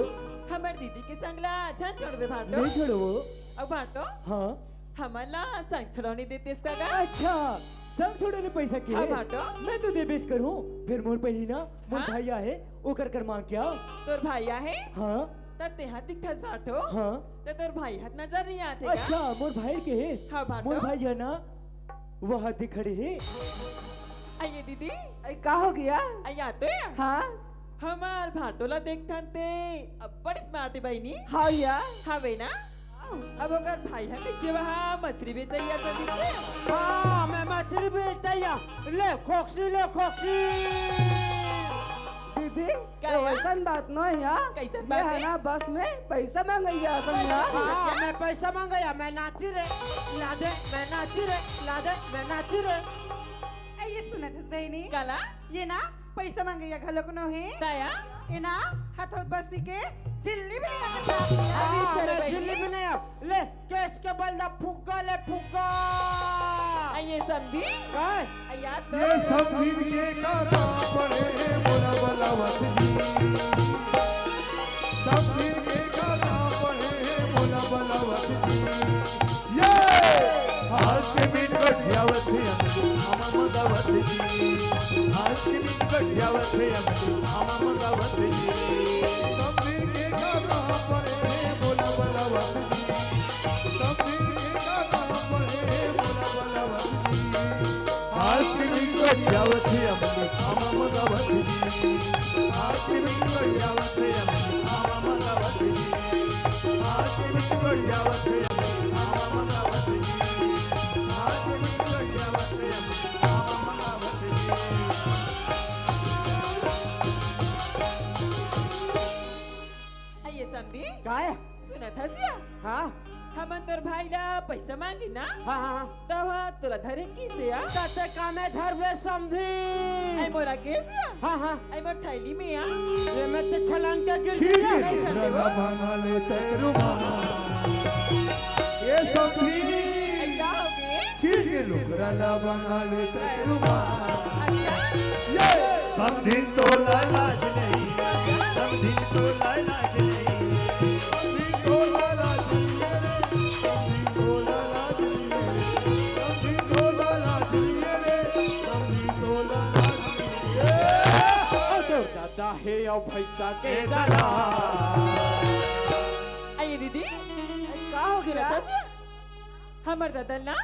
हमार दीदी के संगला अच्छा छोड़बे भाटो। नहीं छोड़ो वो। अब भाटो हाँ हमला संग छोड़ने देते का अच्छा, संग छोड़ने पैसा के हाँ भाटो मैं तो दे बेच कर हूँ। फिर मोर पहली ना मोर हाँ? भैया है, ओकर कर मांग क्या। तोर भाईया है हाँ तब ते हाथ दिखथस भाटो। हाँ, तो तोर भाई हाथ नजर नहीं आते का अच्छा मोर भाई के है। हाँ भाटो मोर भाई है ना वो हाथी खड़े है। आइए दीदी का हो गया? आइए आते हाँ हमार भाटोला देखथन ते अब बड़ी स्मार्ट है बहनी। हाँ या हाँ बे ना अब अगर भाई है कैसे वहाँ मछली बेचैया तो दिखे। हाँ मैं मछली बेचैया, ले खोक्सी ले खोक्सी। दीदी क्या तो या? वैसन बात नहीं है। कैसन ये बात है है? ना बस में पैसा मांगैया समझा। हाँ मैं पैसा मांगया, मैं नाची रे ला दे, मैं नाची रे ला दे, मैं नाची रे। ये सुना थस बहनी काला ये ना पैसा मांगैया घलोक न है ताया ये ना हाथों बसी के चिल्ली भी हाँ, नहीं मैं झिल्ली भी नहीं अब ले केस के बल दा फुग्गा ले फुग्गा। आइए समझी काय? आया तो ये सब दिन के काका पड़े बोला बलावत जी, सब दिन के काका पड़े बोला बलावत जी। ये हाथ के बीट गठियावत थे हम मगावत जी, हाथ के बीट गठियावत थे हम मगावत जी। सब दिन के काका पड़े बोला बलावत जी, सब दिन के काका पड़े बोला बलावत जी। आज के दिन को जावत है हम मगावत जी, आज के दिन को जावत है हम मगावत जी, आज के दिन को जावत है हम मगावत जी, आज के दिन को जावत है हम मगावत जी। आइए समझी काय? सुना था सिया हाँ हम अपन तोर भाई ला पैसा मांगी ना हाँ हाँ तब तोला धरे की से आ कते कामे धरबे समधी आई मोरा के से हाँ हाँ आई मोर थैली में आ ये में ते छलांग के गिर ठीक गया। है टुकड़ा बना लेते रुमाल ये समधी आई का हो गए ठीक है टुकड़ा बना लेते रुमाल अच्छा ये समधी तो लाज नहीं समधी तो लाज नहीं समधी को लाज लिए रे समधी को लाज लिए समधी को लाज लिए रे समधी को लाज लिए दादा हे औ भैसा के दला आई दीदी आई का हो गया हमर दादा ना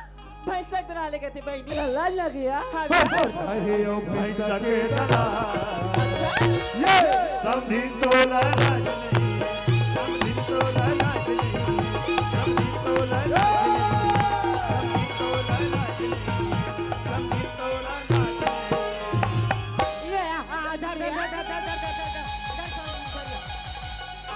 भैंसा चरा ले गए थे बहनी लाज लग गया हाँ है ओ भैंसा के दला ये समधी तो लाज नहीं समधी तो लाज नहीं समधी तो लाज नहीं समधी तो लाज नहीं ये हाँ धर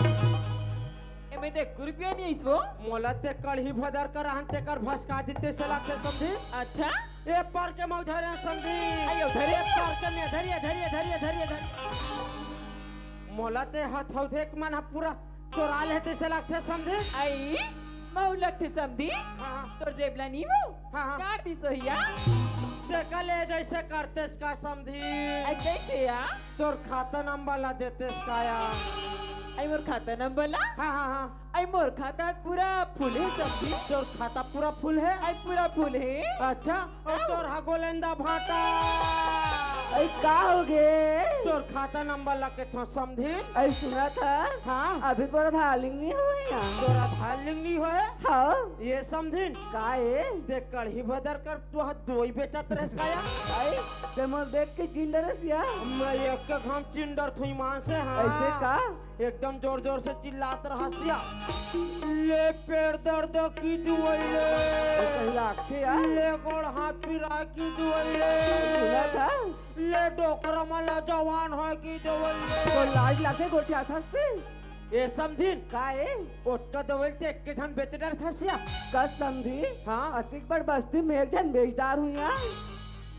ए मैं देख रुपया नहीं इसको मोला ते कढ़ी भदर कर हन ते कर भसका दिते से लाखे समधी अच्छा ए पर के मौ धरे समधी आयो धरे। ए पर के में धरिए मोला ते हाथ हौ देख मन पूरा चोरा लेते से लाखे समधी आई मऊ लगते समधी हाँ तोर जेबला नहीं वो हाँ। काट दी सोहिया ते कले जैसे करते का समधी आई कैसे या तोर खाता नंबर ला देते का या आई मोर खाता नंबर ला हाँ हाँ हाँ आई मोर खाता पूरा फुल है समझी तोर खाता पूरा फुल है आई पूरा फुल है अच्छा और तोर हा गोलेंदा भाटा ऐ का हो गए तोर खाता नंबर ला के थो समझी ऐ सुना था हाँ अभी तोरा धालिंग नहीं हुई यहाँ तोरा धालिंग नहीं होए हाँ ये समझिन का है देख कढ़ी भदर कर तू हा दोई बेचत रहस काया ऐ ते मोर देख के जिंदरस या मैं एक के घम चिंडर थुई मान से हाँ ऐसे का एकदम जोर जोर से चिल्लात रहसिया ले पेड़ दर्द की दुआइले कहीं लाखे या ले गोड़ हाथ पिरा की दुआइले सुना था ले डोकरा मला जवान है की दुआइले तो लाज लाखे गोठे आथास्ते ये समझिन का है ओट्टा दवाइल ते एक के झन बेचडर थसिया कस समझी हाँ अतिक बड़ बस्ती में एक जन बेचदार हुई यहाँ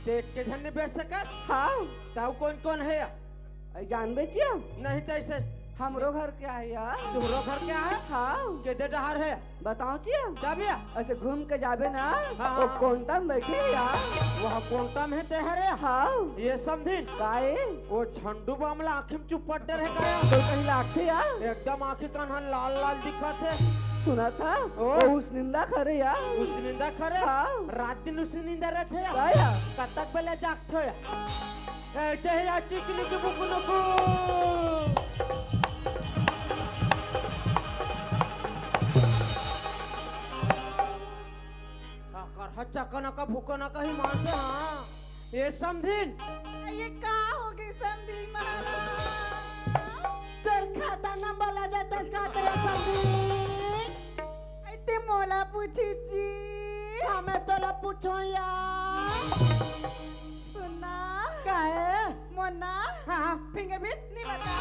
ते एक के झन ने बेच सकत हाँ ताऊ कौन कौन है ऐ जान बेचिया नहीं तो ऐसे हमरो घर क्या है यार तुम्हारा घर क्या है हाँ के डहार है बताओ चिया जाबिया ऐसे घूम के जाबे ना हाँ। वो कोंटा में बैठे हैं यार वहाँ कोंटा में ते हरे हाँ ये समझिन काए वो झंडू बामला आँखी में चुपट रहे गया तो कहीं लाखे यार एकदम आँखी कान लाल लाल दिखत है सुना था ओ। वो उस निंदा करे यार उस निंदा खरे हाँ। रात दिन उस निंदा रहते हैं का यार कतक बेले जागते हैं ऐसे ही या चिकनी की बुक नको कर हच्चा कना का भूकना का ही मान से हाँ ये समझिन ये का हो गई समझी महाराज तेर खाता नंबर ला देते का तेरा समझिन ते मोला पूछी जी हमें तो ला पूछो यार सुना काहे मोना हाँ फिंगरप्रिंट नहीं बता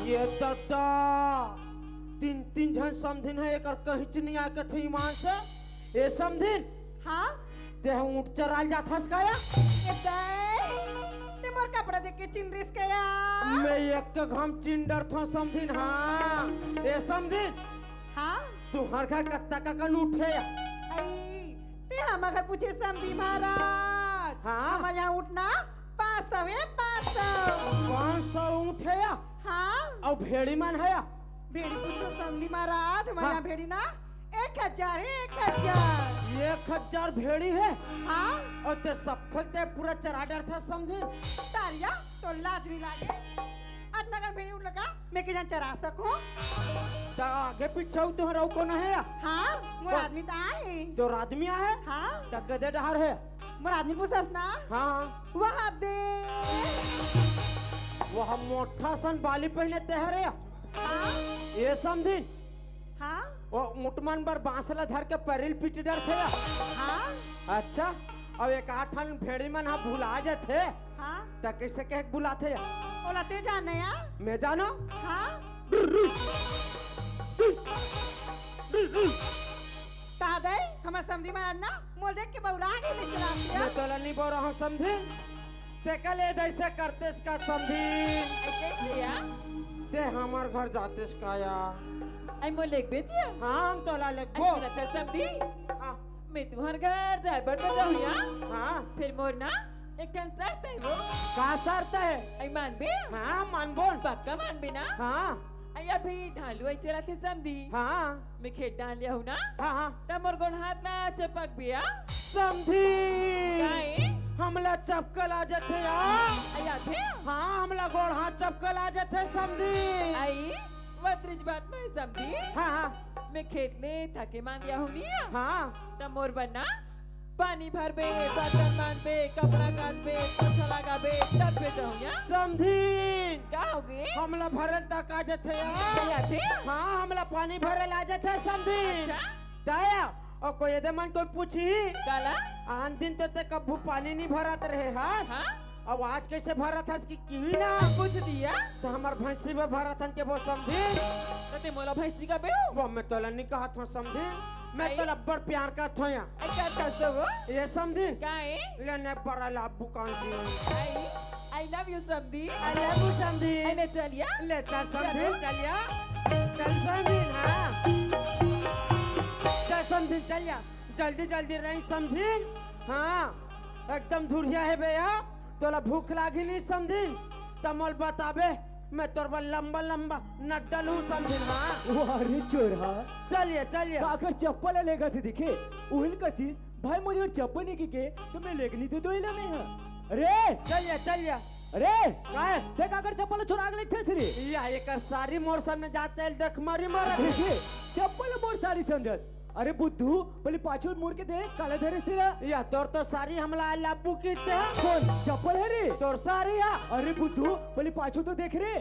ये दादा तीन तीन जन समझिन है एक कहीं नहीं आके थे ईमान से ये समझिन हाँ ते हम ऊँट चराल जाथस काया ये ते मोर कपड़ा देख के चिंड्रिस के यार मैं एक के घम चिंडर थो समझिन हाँ ये समझिन हाँ तू हर घर कत्ता का कन उठे आई ते हम अगर पूछे समझी महाराज हाँ। हमारे यहाँ उठना 500 है 500 500 उठे या हाँ और भेड़ी मन है या भेड़ी पूछो समझी महाराज हमारे हाँ। यहाँ भेड़ी ना 1000 है 1000 1000 भेड़ी है हाँ और ते सफल ते पूरा चरा डर था समझे तारिया तो लाज नहीं लागे आज नगर भेड़ी उठ लगा मैं के जान चरा सकूं तो आगे पीछे तुम्हारा कौन है या हाँ मोर आदमी तो आए तो आदमी है हाँ तो गधे डहार है मोर आदमी पूछस ना हाँ वहाँ दे वह मोटा सन बाली पहने तेहरे या हाँ ये समझिन हाँ वो मुटमन बर बांसला धर के परिल पीट डर थे या हाँ अच्छा अब एक आठन भेड़ी मन हाँ भुला जाते हाँ तो कैसे कह बुलाते या बोला ते जाने या मैं जानो हाँ समझी महाराज ना मोल देख के बौरा गई ले चला मैं तो नहीं बोल रहा हूँ समझी ते कल ऐसे करते इसका समझी कैसे या ते हमार घर जाते इसका या आई मोल लेक बेचिया हाँ हम तो ला ले आई सुना था समझी हाँ मैं तुम्हारे घर जाए बढ़ता जाऊँ या हाँ फिर मोर ना एक टन शर्त है वो कहाँ शर्त है आई मान बे हाँ मान बोल पक्का मान बे ना हाँ आई अभी ढालू आई चला थे समझी हाँ मैं खेत डाल लिया हूँ ना हाँ हाँ तब मोर गोड़ हाथ ना चपक बिया समझी काहे हमला चपकल आ जाते यार आई आते हाँ हमला गोड़ हाथ चपकल आ जाते समझी आई वत्रिज बात नहीं समझी हाँ हाँ मैं खेत ले थके मान दिया हूँ नहीं हाँ तब मोर बनना पानी भर बे बर्तन मान बे कपड़ा काट बे पोछा लगा बे तब पे जाऊँ समझी क्या होगी हमला भरल तक आ जाते यार आते हाँ हमला पानी भरल आ जाते समझी अच्छा दया और कोई यदि मन कोई पूछी काला आन दिन तो ते कब्बू पानी नहीं भरत रहे हास हाँ अब आज कैसे भरत हस कि किवी ना कुछ दिया तो हमार भैंसी में भरत हन के वो समझी तो ते मोला भैंसी का बे वो मैं तो नहीं कहा था समझी मैं तो लब्बर प्यार का था यहाँ आई क्या करते हो ये समझी काहे लेने पड़ा लाभू कान जी आई लव यू समझी अरे वो समझी आई ले चलिया ले चल समझी चलिया चल समझी हाँ चल समझी चलिया जल्दी जल्दी रही समझी हाँ एकदम धुरिया है भैया तोला भूख लागी नहीं समझी तमोल बताबे मैं तोर पर लंबा लंबा नड्डल हूँ समझी हाँ अरे चोरा चलिए चलिए काकर चप्पल लेगा थे दिखे उहिल का चीज भाई मुझे और चप्पल नहीं की के तो मैं लेगनी थी तो इला में है अरे चलिए चलिए अरे काय ते काकर चप्पल चुरा के थे सिरे या एक सारी मोर सामने जाते हैं देख मारी मारा देखे चप्पल मोर सारी समझत अरे बुद्धू बोले पाछू मुड़ के दे काला धरे तेरा या तोर तो सारी हमला लाभू की ते कौन चप्पल है रे तोर सारी या अरे बुद्धू बोले पाछू तो देख रे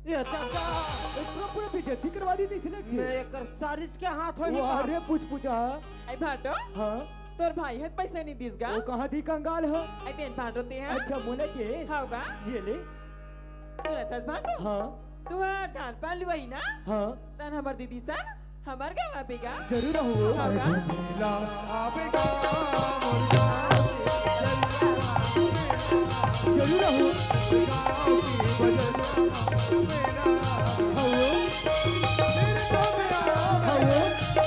ये तो इतना पूरा बेइज्जती करवा दी थी सिलेक्ट मैं एक सारी के हाथ हो वो अरे पूछा आई भाटो हाँ तोर भाई है पैसे नहीं दिस गा वो कहाँ थी कंगाल है आई देन भाटो ते हैं अच्छा मुने के होगा ये ले सुनत हस भाटो हाँ तू धान पाल वही ना हाँ तन हमार दीदी सन हमार गाँव आपेगा जरूर हो होगा नीला आवेगा मुर्गा जरूर हो गाँव की बजरिया मेरा हो तेरे तो मेरा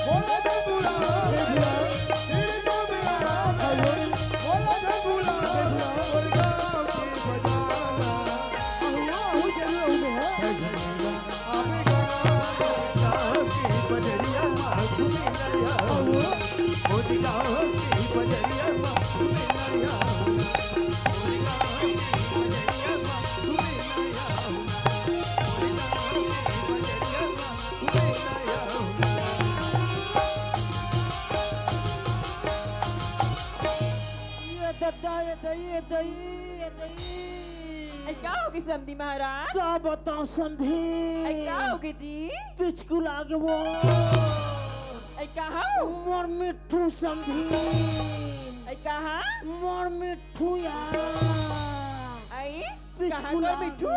बोला तो बुला तेरे तो मेरा बोला तो बुला और गाँव की बजाना हो जरूर हो में है आवेगा गाँव की बजरिया मासूमी नया हो गाँव की बजरिया मासूमी नया ये दद्दा ये दही आई क्या होगी समधी महाराज क्या बताऊं समझी आई क्या होगी जी पिचकुल आगे वो आई कहा मोर मिठू समझी आई कहा मोर मिठू यार आई कहा पिचकुल तो मिठू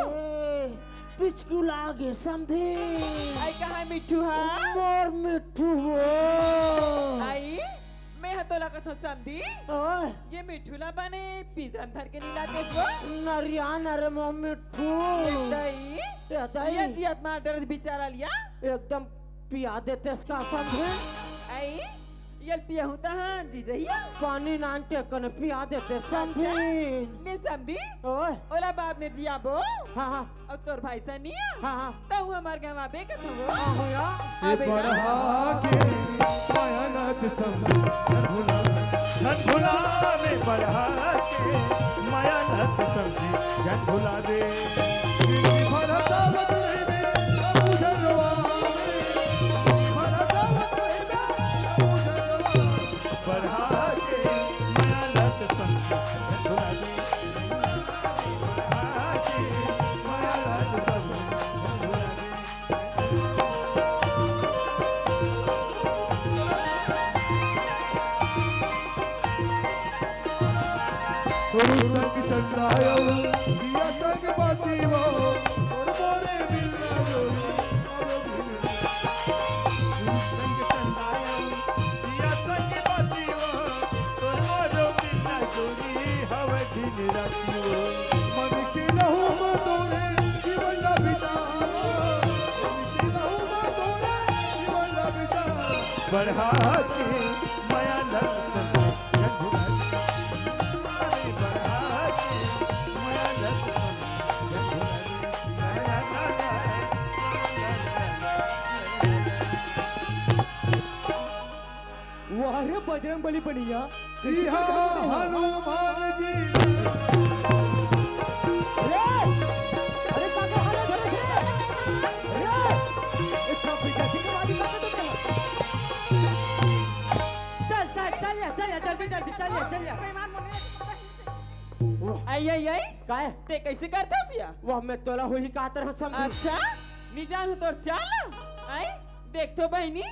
पिचकुल आगे समझी आई कहा मिठू हाँ मोर मिठू वो आई मैं हतोला कथा समझी ओए ये मिठूला बने पिजरम धर के नीला देखो नरियान अरे मोर मिठू दही ये ये दही जियत मार डर बिचारा लिया एकदम पिया देते इसका समझे आई ये पिया हूँ हाँ जी जहिया पानी नान के कने पिया देते समझे ले समझी ओए ओला बाद में जिया बो हाँ हाँ और तोर भाई सनिया हाँ हाँ तब हमार गाँव आबे कथा वो आहो या ये बढ़ा के भयानक सब भुला धन भुला दे बढ़ा के माया नत समझी धन भुला दे भरतावत रहे प्रभु धनवा भरतावत रहे प्रभु धनवा बढ़ा के माया नत समझी धन भुला दे बढ़ा के माया नत समझी धन भुला दे गुरु संग चंद्रायो दिया संग बाती वो और मोरे मिलना जोड़ी संग चंदाया दिया संग बाती बढ़ा के माया लसन झंझुरानी अरे बढ़ा के माया लसन झंझुरानी ला ला ला वाह रे बजरंग बली बनिया इहा हनुमान जी अरे काका हाले धरे थे इसका पीछे से मारी काका तुम चल जल्दी चलिए आई आई आई काय ते कैसे करता सिया वह मैं तोला हुई का तरह समझी अच्छा निजान हो तो चल आई देख तो बहनी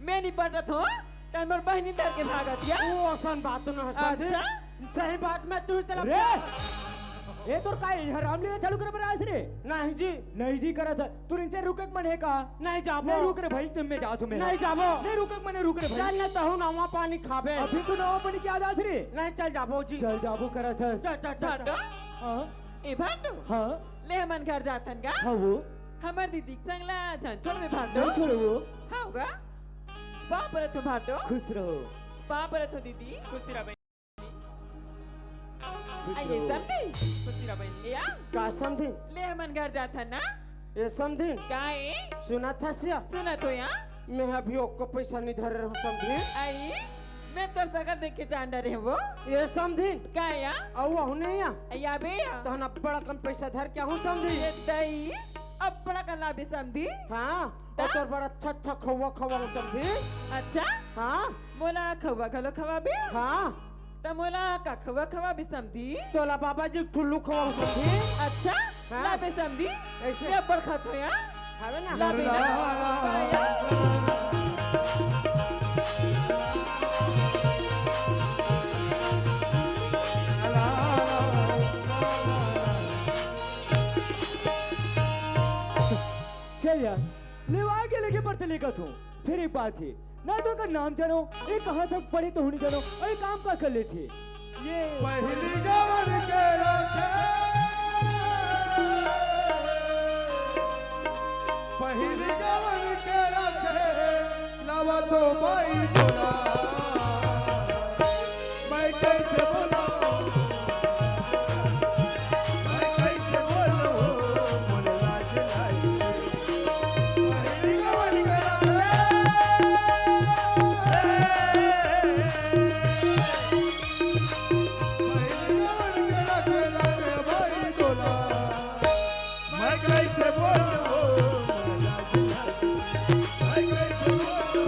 मैं नहीं पढ़ रहा था टाइमर बहनी डर के भागत या वो आसान बात न है समझी अच्छा सही बात मैं तू तरफ रे ये तो काय हराम लेना चालू कर बरास रे नहीं जी नहीं जी करा था तू नीचे रुकक मन है का नहीं जाबो नहीं रुक रे भाई तुम में जाओ तुम्हें नहीं जाबो नहीं रुकक मन रुक रे भाई चल न तहु नवा पानी खाबे अभी तो नवा पानी क्या आदत रे नहीं चल जाबो जी चल जाबो करा था चल भाटो हां ए भाटो हां ले मन घर जातन का हां वो हमार दीदी संगला झंझोड़ में भाटो नहीं छोड़ो वो हाँ होगा बाप रे तो भाटो खुश रहो बाप रे तो दीदी खुशी रह खुश आइए रहो समझी खुशी रह या का समझी ले मन घर जाता ना ये समझी काए सुना था सिया सुना तो या मैं अभी ओको पैसा नहीं धर रहा हूँ समझी आई मैं तो सका देख के जान रहे वो ये समझी काए या और वह नहीं या या बे या तो हम बड़ा कम पैसा धर क्या हूँ समझी ये दई अब बड़ा करना भी समझी हाँ और तो बड़ा अच्छा खवा समझी अच्छा हाँ मोला खवा खलो खवा भी हाँ तो मोला का खवा खवा भी समझी तोला बाबा जी ठुल्लू खवा समझी अच्छा हाँ। ला भी समझी ऐसे ये बरखा तो या खावे ना ला भी चल यार ले आगे लेके पढ़ते लेकर तू फिर एक बात है ना तो का नाम जानो एक कहाँ तक पढ़े तो होनी जानो और एक काम का कर लेते ये पहली गवन के रखे पहली गवन के रखे लवा तो बाई तोला मैं कैसे बोला मैं कैसे बोलूं मोर लाज लाई पहली गवन के रखे लगे बाई तोला मैं कैसे बोलूं मोर लाज लाई मैं कैसे बोलूं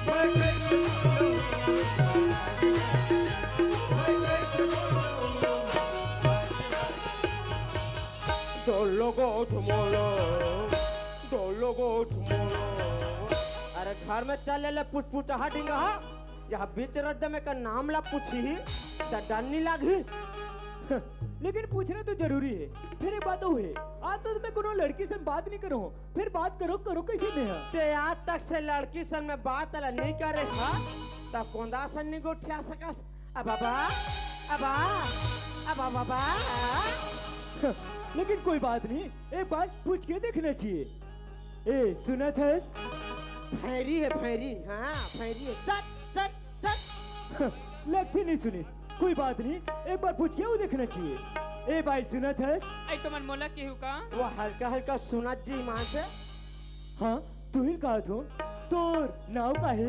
मैं कैसे बोलूं दो लोगो ठुमोलो अरे घर में चले ले पूछ हटिंगा यहाँ बीच रद्द में का नाम ला पूछी तो डर नहीं लागी लेकिन पूछना तो जरूरी है फिर एक बात है आज तो मैं कोनो लड़की से बात नहीं करो फिर बात करो कैसे में है ते आज तक से लड़की सन में बात अला नहीं करे हा तब कोंदा सन नहीं गोठिया सकस अब बाबा लेकिन कोई बात नहीं एक बात पूछ के देखना चाहिए ए सुना था फैरी है फैरी हाँ फैरी है चट चट चट लगती नहीं सुनी कोई बात नहीं एक बार पूछ के वो देखना चाहिए ए भाई सुना था आई तो मन मोला केहू का वो हल्का हल्का सुना जी मां से हाँ तू ही कहा तो तोर नाव का है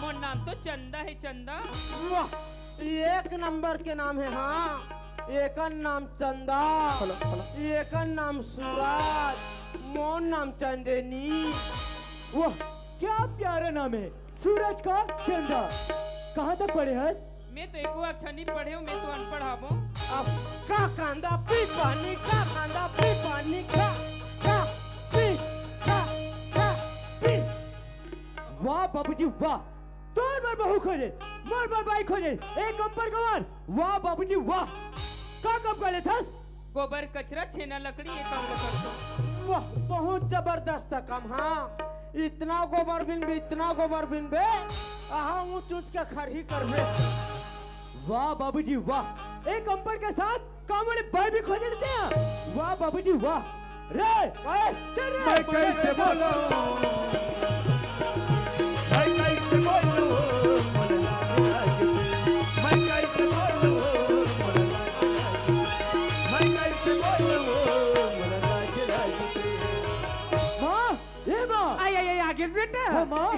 मोर नाम तो चंदा है चंदा वाह एक नंबर के नाम है हाँ एक नाम चंदा एक नाम सूरज मोर नाम चंदनी वाह क्या प्यारा नाम है सूरज का चंदा कहाँ तक पढ़े हस मैं तो एको अच्छा नहीं पढ़े हूँ मैं तो अनपढ़ हूँ अब का कांदा पी पानी का कांदा पी पानी का पी वाह बाबूजी वाह तोर बार बहू खोजे मोर बार भाई खोजे एक कंपर गवार वाह बाबूजी वाह का कब कर लेथस गोबर कचरा छेना लकड़ी ये काम करतो वाह बहुत जबरदस्त काम हाँ इतना गोबर बिन बे आहा ऊंच ऊंच के खरही करबे वाह बाबूजी वाह एक कंपर के साथ काम वाले भाई भी खोज लेते हैं वाह बाबूजी वाह रे चल रे मैं कैसे बोलूं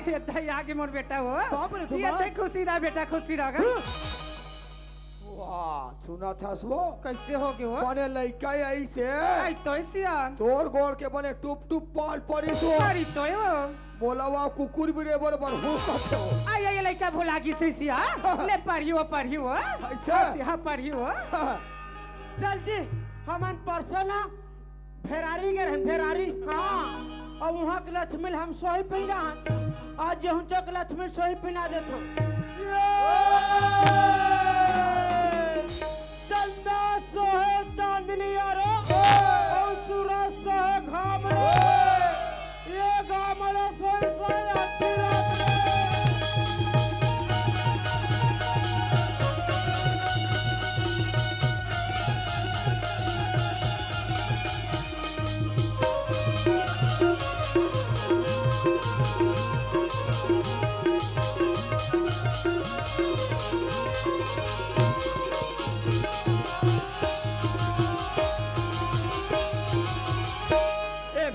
ये दया के मोर बेटा हो बाप रे, तो ये बाप। ते खुशी रहा बेटा खुशी रहा वाह सुना था वो कैसे हो गए हो बने लइका ऐसे आई तो सियान तोर गोड़ के बने टुप टुप पाल पड़ी तो अरे तो हो बोला वाह कुकुर भी रे बराबर हो सकते हो आई आई लड़का भुला गई से सियान ले पढ़ियो अच्छा सिया पढ़ियो चल जी हमन परसों ना फेरारी गए रहन फेरारी हाँ और वहाँ के लक्ष्मी हम सोई पहना आज जो हम चक लक्ष्मी सोई पहना देते चंदा सोहे चांदनी अरे और सूरज सोहे घाम रे ये घाम रे सोए सोए आज की रात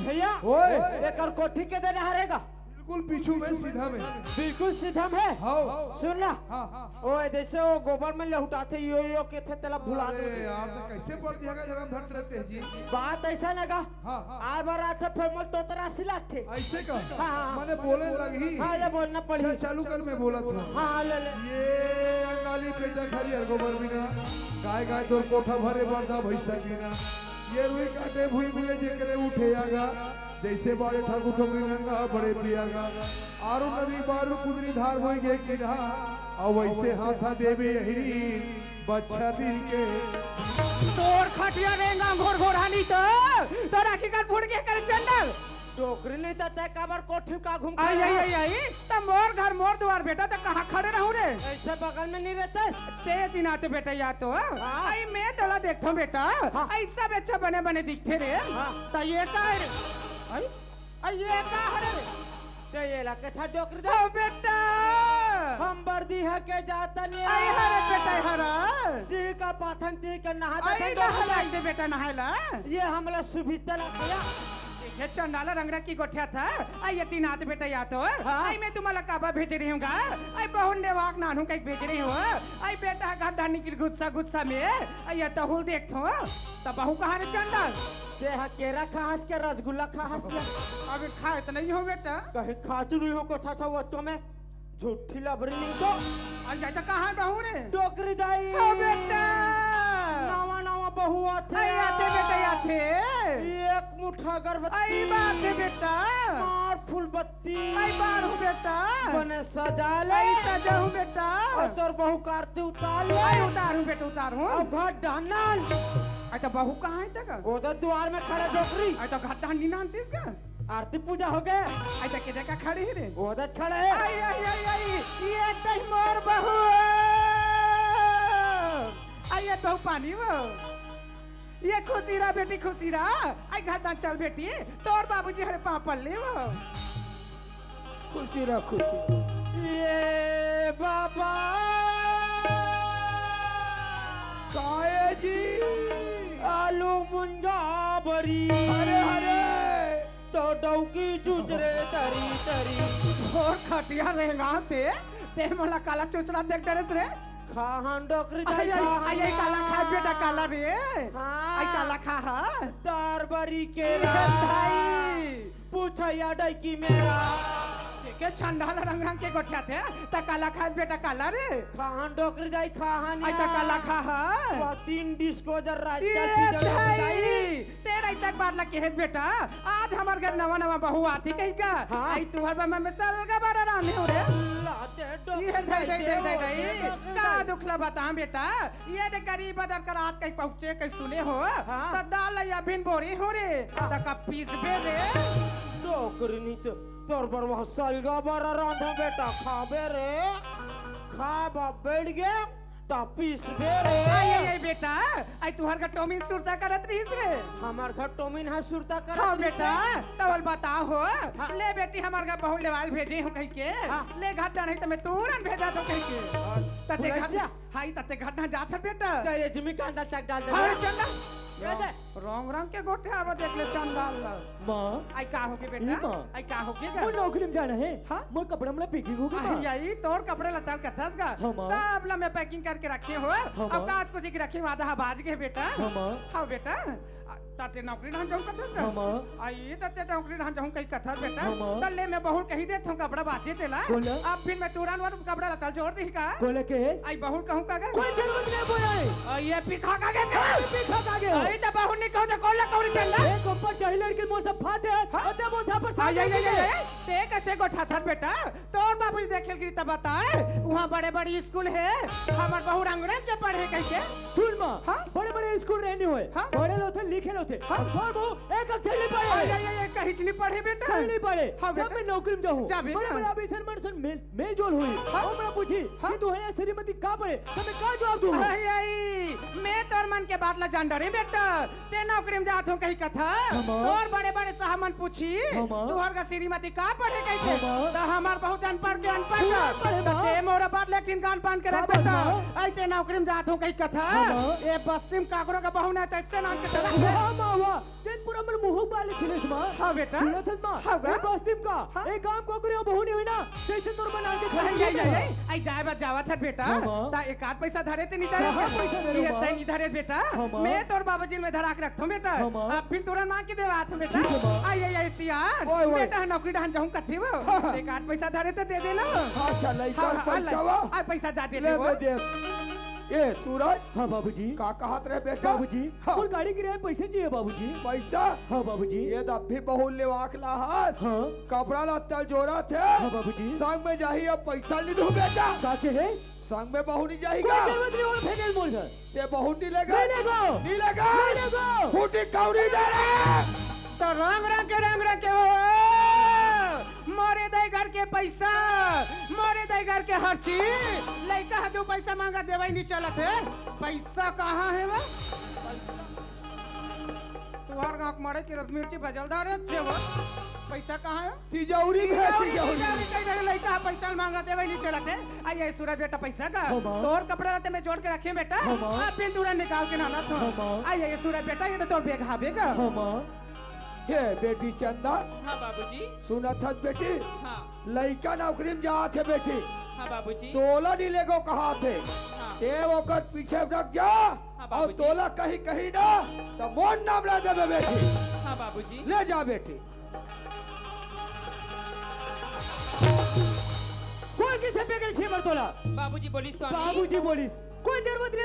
भैया ओए एक और कोठी के देना हारेगा बिल्कुल पीछू में सीधा में बिल्कुल सीधा है हाँ सुन ना हाँ हाँ ओ जैसे वो गोबर में लहुटाते यो के थे तेला भुला अरे दे यार तो कैसे पड़ दिया जरा धट रहते हैं जी बात ऐसा लगा हाँ हाँ आ बार आते फेमल तो 83 लाख थे ऐसे का हाँ। मैंने बोले लगी हाँ ले बोलना पड़ी चल चालू कर मैं बोला था हाँ ले ले ये अंगाली पे जखरी हर गोबर बिना गाय गाय तोर कोठा भरे बरदा भैसा गिना ये रुई काटे भुई मिले जेकरे उठे आगा जैसे बारे ठाकुर ठोकरी नंगा बड़े पियागा आरु नदी बारू कुदरी धार होई गे किना और वैसे हाथा देवे यही बच्चा दिन के तोर खटिया रेंगा घोर घोरानी तो राखी कर फुट के कर चंडल टोकरी नहीं था तय काबर कोठी का घूम आई आई आई आई त मोर घर मोर द्वार बेटा तो कहाँ खड़े रहूं रे ऐसे बगल में नहीं रहते ते दिन आते बेटा या तो आई मैं तोला देखता बेटा ऐसा बेचा बने बने दिखते रे त ये का है रे आई आई ये का है रे तो ये लगे था टोकरी ओ बेटा हम बर्दी है के जाता नहीं आई हरे बेटा हरा जी का पाथन ती के नहा आई नहला दे बेटा नहला ये हमला सुविधा लगा ये चंडाला रंगरा की गोठ्या था आई ये तीन हाथ बेटा या तो आई मैं तुम्हाला काबा भेज रही हूँ आई बहुन देवाक नानू कहीं भेज रही हूँ आई बेटा गड्ढा निकल गुस्सा गुस्सा में आई ये तहुल देखो तब बहू कहाँ रे चंडाल देहा केरा खास के रसगुल्ला खास या अभी खाए तो नहीं हो बेटा कहीं खाचू नहीं हो को था सब वो तो में झूठी लबरी नहीं तो आई जाए तो कहाँ बहू रे टोकरी दाई ओ बेटा नवा नवा बहु आथे आई आते बेटा आते एक मुठा अगरबत्ती आई बात है बेटा मार फूल बत्ती आई बार हूँ बेटा बने सजा ले आई सजा हूँ बेटा और तोर बहु कारती उतार ले आई उतार हूँ बेटा उतार हूँ और घर डानल आई तो बहू कहाँ है तक उधर द्वार में खड़े डोकरी आई तो घाटा हंडी नानती का आरती पूजा हो गए आई तो के जगह खड़ी है रे उधर खड़े है आई आई आई आई ये तही मोर बहू आई ये तो पानी वो ये खुशी रहा बेटी खुशी रहा आई घाटा चल बेटी तोर बाबूजी हरे पापा ले वो खुशी रह खुशी ये बाबा काये जी आलू मुंगा बरी अरे अरे तो डौकी चुचरे तरी तरी और खटिया रहेगा ते मला काला चुचड़ा देख डरस रे खाहन डोकरी आई दाई आई आई काला खा बेटा काला रे हाँ। आई काला खा हा तार बरी के भाई पूछा या डाई की मेरा के छंडाला रंग रंग के गोठिया थे त काला खास बेटा काला रे खाहन डोकरी दाई खाहन आई त काला खा हा तीन डिस्को जर रात ये भाई तेरा तक बात लग के है बेटा आज हमार घर नवा नवा बहू आती कहीं का हाँ। आई तुहर बा में सलगा बड़ा राने हो रे ये दे दे दे दे दे का दुखला बता बेटा ये दे गरीब दर कर आज कहीं पहुंचे कहीं सुने हो त दाल या भिन बोरी हो रे त का पीस बे रे डोकरी नहीं तो तोर पर वह सलगा बड़ा रांधो बेटा खाबे रे खा बाप बैठ गया तापीस बेरे आई आई बेटा आई तुहर का टोमिन सुरता करत रहीस रे हमार घर टोमिन है सुरता कर हाँ बेटा तवल बताओ हो ले बेटी हमार का बहु लेवाल भेजे हो कहीं के ले घाटा नहीं तो मैं तुरंत भेजा तो कहीं के तते घाटा हाई तते घाटा जात है बेटा ये जमी का अंदर तक डाल दे हाय चंदा कहता रंग रंग के गोटे आवा देख ले चंदाल माँ आई का होगी ई बेटा माँ। आई का होगी मोर नौकरी में जाना है हाँ? मोर कपड़ा में पैकिंग होगी माँ यही तोर कपड़े लताल कथस का हाँ, माँ। सब ला मैं पैकिंग करके रखे हो अब माँ। काज कुछ की रखे हो आधा बाज के बेटा हाँ माँ हाँ बेटा ताते नौकरी ढांचा हूँ कथस का हाँ माँ आई ताते नौकरी ढांचा हूँ कहीं कथस बेटा हाँ, माँ। तल्ले मैं बहुत कहीं देता हूँ कपड़ा बाजे तेला बोला? अब फिर मैं तुरंत वार कपड़ा लताल जोड़ दी का कोले के आई बहुत कहूँ का कोई जरूरत नहीं बोले ये पिखा का के पिखा का गए आई तो बहुत नहीं कहूँ तो कौन ला कौन चंदा एक ऊपर चाहिए कि मोर सब फाते अते मोथा पर आई आई आई आई ते कैसे गोठा था बेटा तोर बाबूजी देखेल गिरी तब बताए वहाँ बड़े बड़ी स्कूल है हमार बहु रंगरेज के पढ़े कैसे सुन माँ हाँ? बड़े बड़े स्कूल रहने हुए हाँ? पढ़े लोथे लिखे लोथे और वो एक अक्षर नहीं आई पढ़े आई आई कहीं नहीं पढ़े बेटा कहीं नहीं पढ़े हाँ, जब बेटा। मैं नौकरी में जाऊँ जा बेटा। बड़े बड़े ऑफिसर मन मेल जोल हुई और मैं पूछी कि तू है श्रीमती कहाँ पढ़े तो मैं कहाँ जवाब दूँ आई आई मैं तोर मन के बात ला जान डरे बेटा ते नौकरी में जात हूँ कहीं कथा माँ। तोर बड़े बड़े साहमन पूछी माँ। तुहर का श्रीमती कहाँ पढ़े कैसे माँ। तो हमार बहुत अनपढ़ के अनपढ़ अनपढ़, तो माँ। ते मोरा बात लेकिन कान पान के रख का बात, बेटा माँ? आई ते नौकरी में जात हूँ कहीं कथा माँ। ये बस्ती में काकरो का बहु ना तैसे नाम के तरह वाह माँ वाह तेन पूरा मन मुँह बाले छिलेस माँ हाँ बेटा सुना था माँ हाँ बा? ये बस्तीम का हाँ? एक काम को करे बहु नहीं हुई ना जैसे तोर बना के खड़ी आई जाए बात जावा था बेटा हाँ, माँ। ता एक आध पैसा धरे ते नहीं धरे कहाँ पैसा धरे, ये माँ? तय नहीं धरे बेटा हाँ, माँ। मैं तोर बाबूजी में धरा के रखता हूँ बेटा हाँ, माँ। अब फिर तुरंत माँ के देवा था बेटा ठीक है, माँ। आई आई आई सियार ओए, ओए। बेटा नौकरी ढान जाऊँ कथी वो एक आध पैसा धरे तो दे देना अच्छा लइका हाँ, हाँ, पैसा वा आ पैसा जा दे ले वो मैं दे ए सूरज हाँ बाबूजी का कहत रहे बेटा बाबूजी हाँ। और गाड़ी किराए पैसे चाहिए बाबूजी पैसा हाँ बाबूजी ये तो अभी बहुत लेवाक लाहत हाँ कपड़ा लत्ता जोरा थे हाँ बाबूजी संग में जाही अब पैसा नहीं दूं बेटा काके है संग में बहु नहीं कोई जाएगा जरूरत नहीं और फेंकेल मोर सर ते बहु नहीं लेगा नहीं लेगा नहीं लेगा नहीं लेगा फूटी कौड़ी दे रे तो रंग रंग के वो मोरे दे घर के पैसा मोरे दे घर के हर चीज लड़का है दो पैसा मांगा देवाई नहीं चलत है पैसा कहाँ है वो तुहार गाँव के मरे की मिर्ची बजलदार है जे वो पैसा कहाँ है तिजौरी में है तिजौरी लड़का पैसा मांगा देवाई नहीं चलत है आइए सूरज बेटा पैसा का हाँ, माँ। तोर कपड़े रहते मैं जोड़ के रखे बेटा हाँ, माँ। आप फिर तुरंत निकाल के नाना तो हाँ, माँ। आइए सूरज बेटा ये तो तोर बेग हावेगा हाँ माँ हे बेटी चंदा हाँ बाबूजी सुनत हत बेटी हाँ लइका नौकरी में जा थे बेटी हाँ बाबूजी तोला नहीं लेगो कहा थे हाँ ते ओकर पीछे रख जा और बाबूजी। तोला कहीं कहीं ना तो मोन नाम ला देबे बेटी हाँ बाबूजी ले जा बेटी कोई किसे बेगल छे मर तोला बाबूजी बोलिस तो बाबूजी बोलिस कोई जरूरत नहीं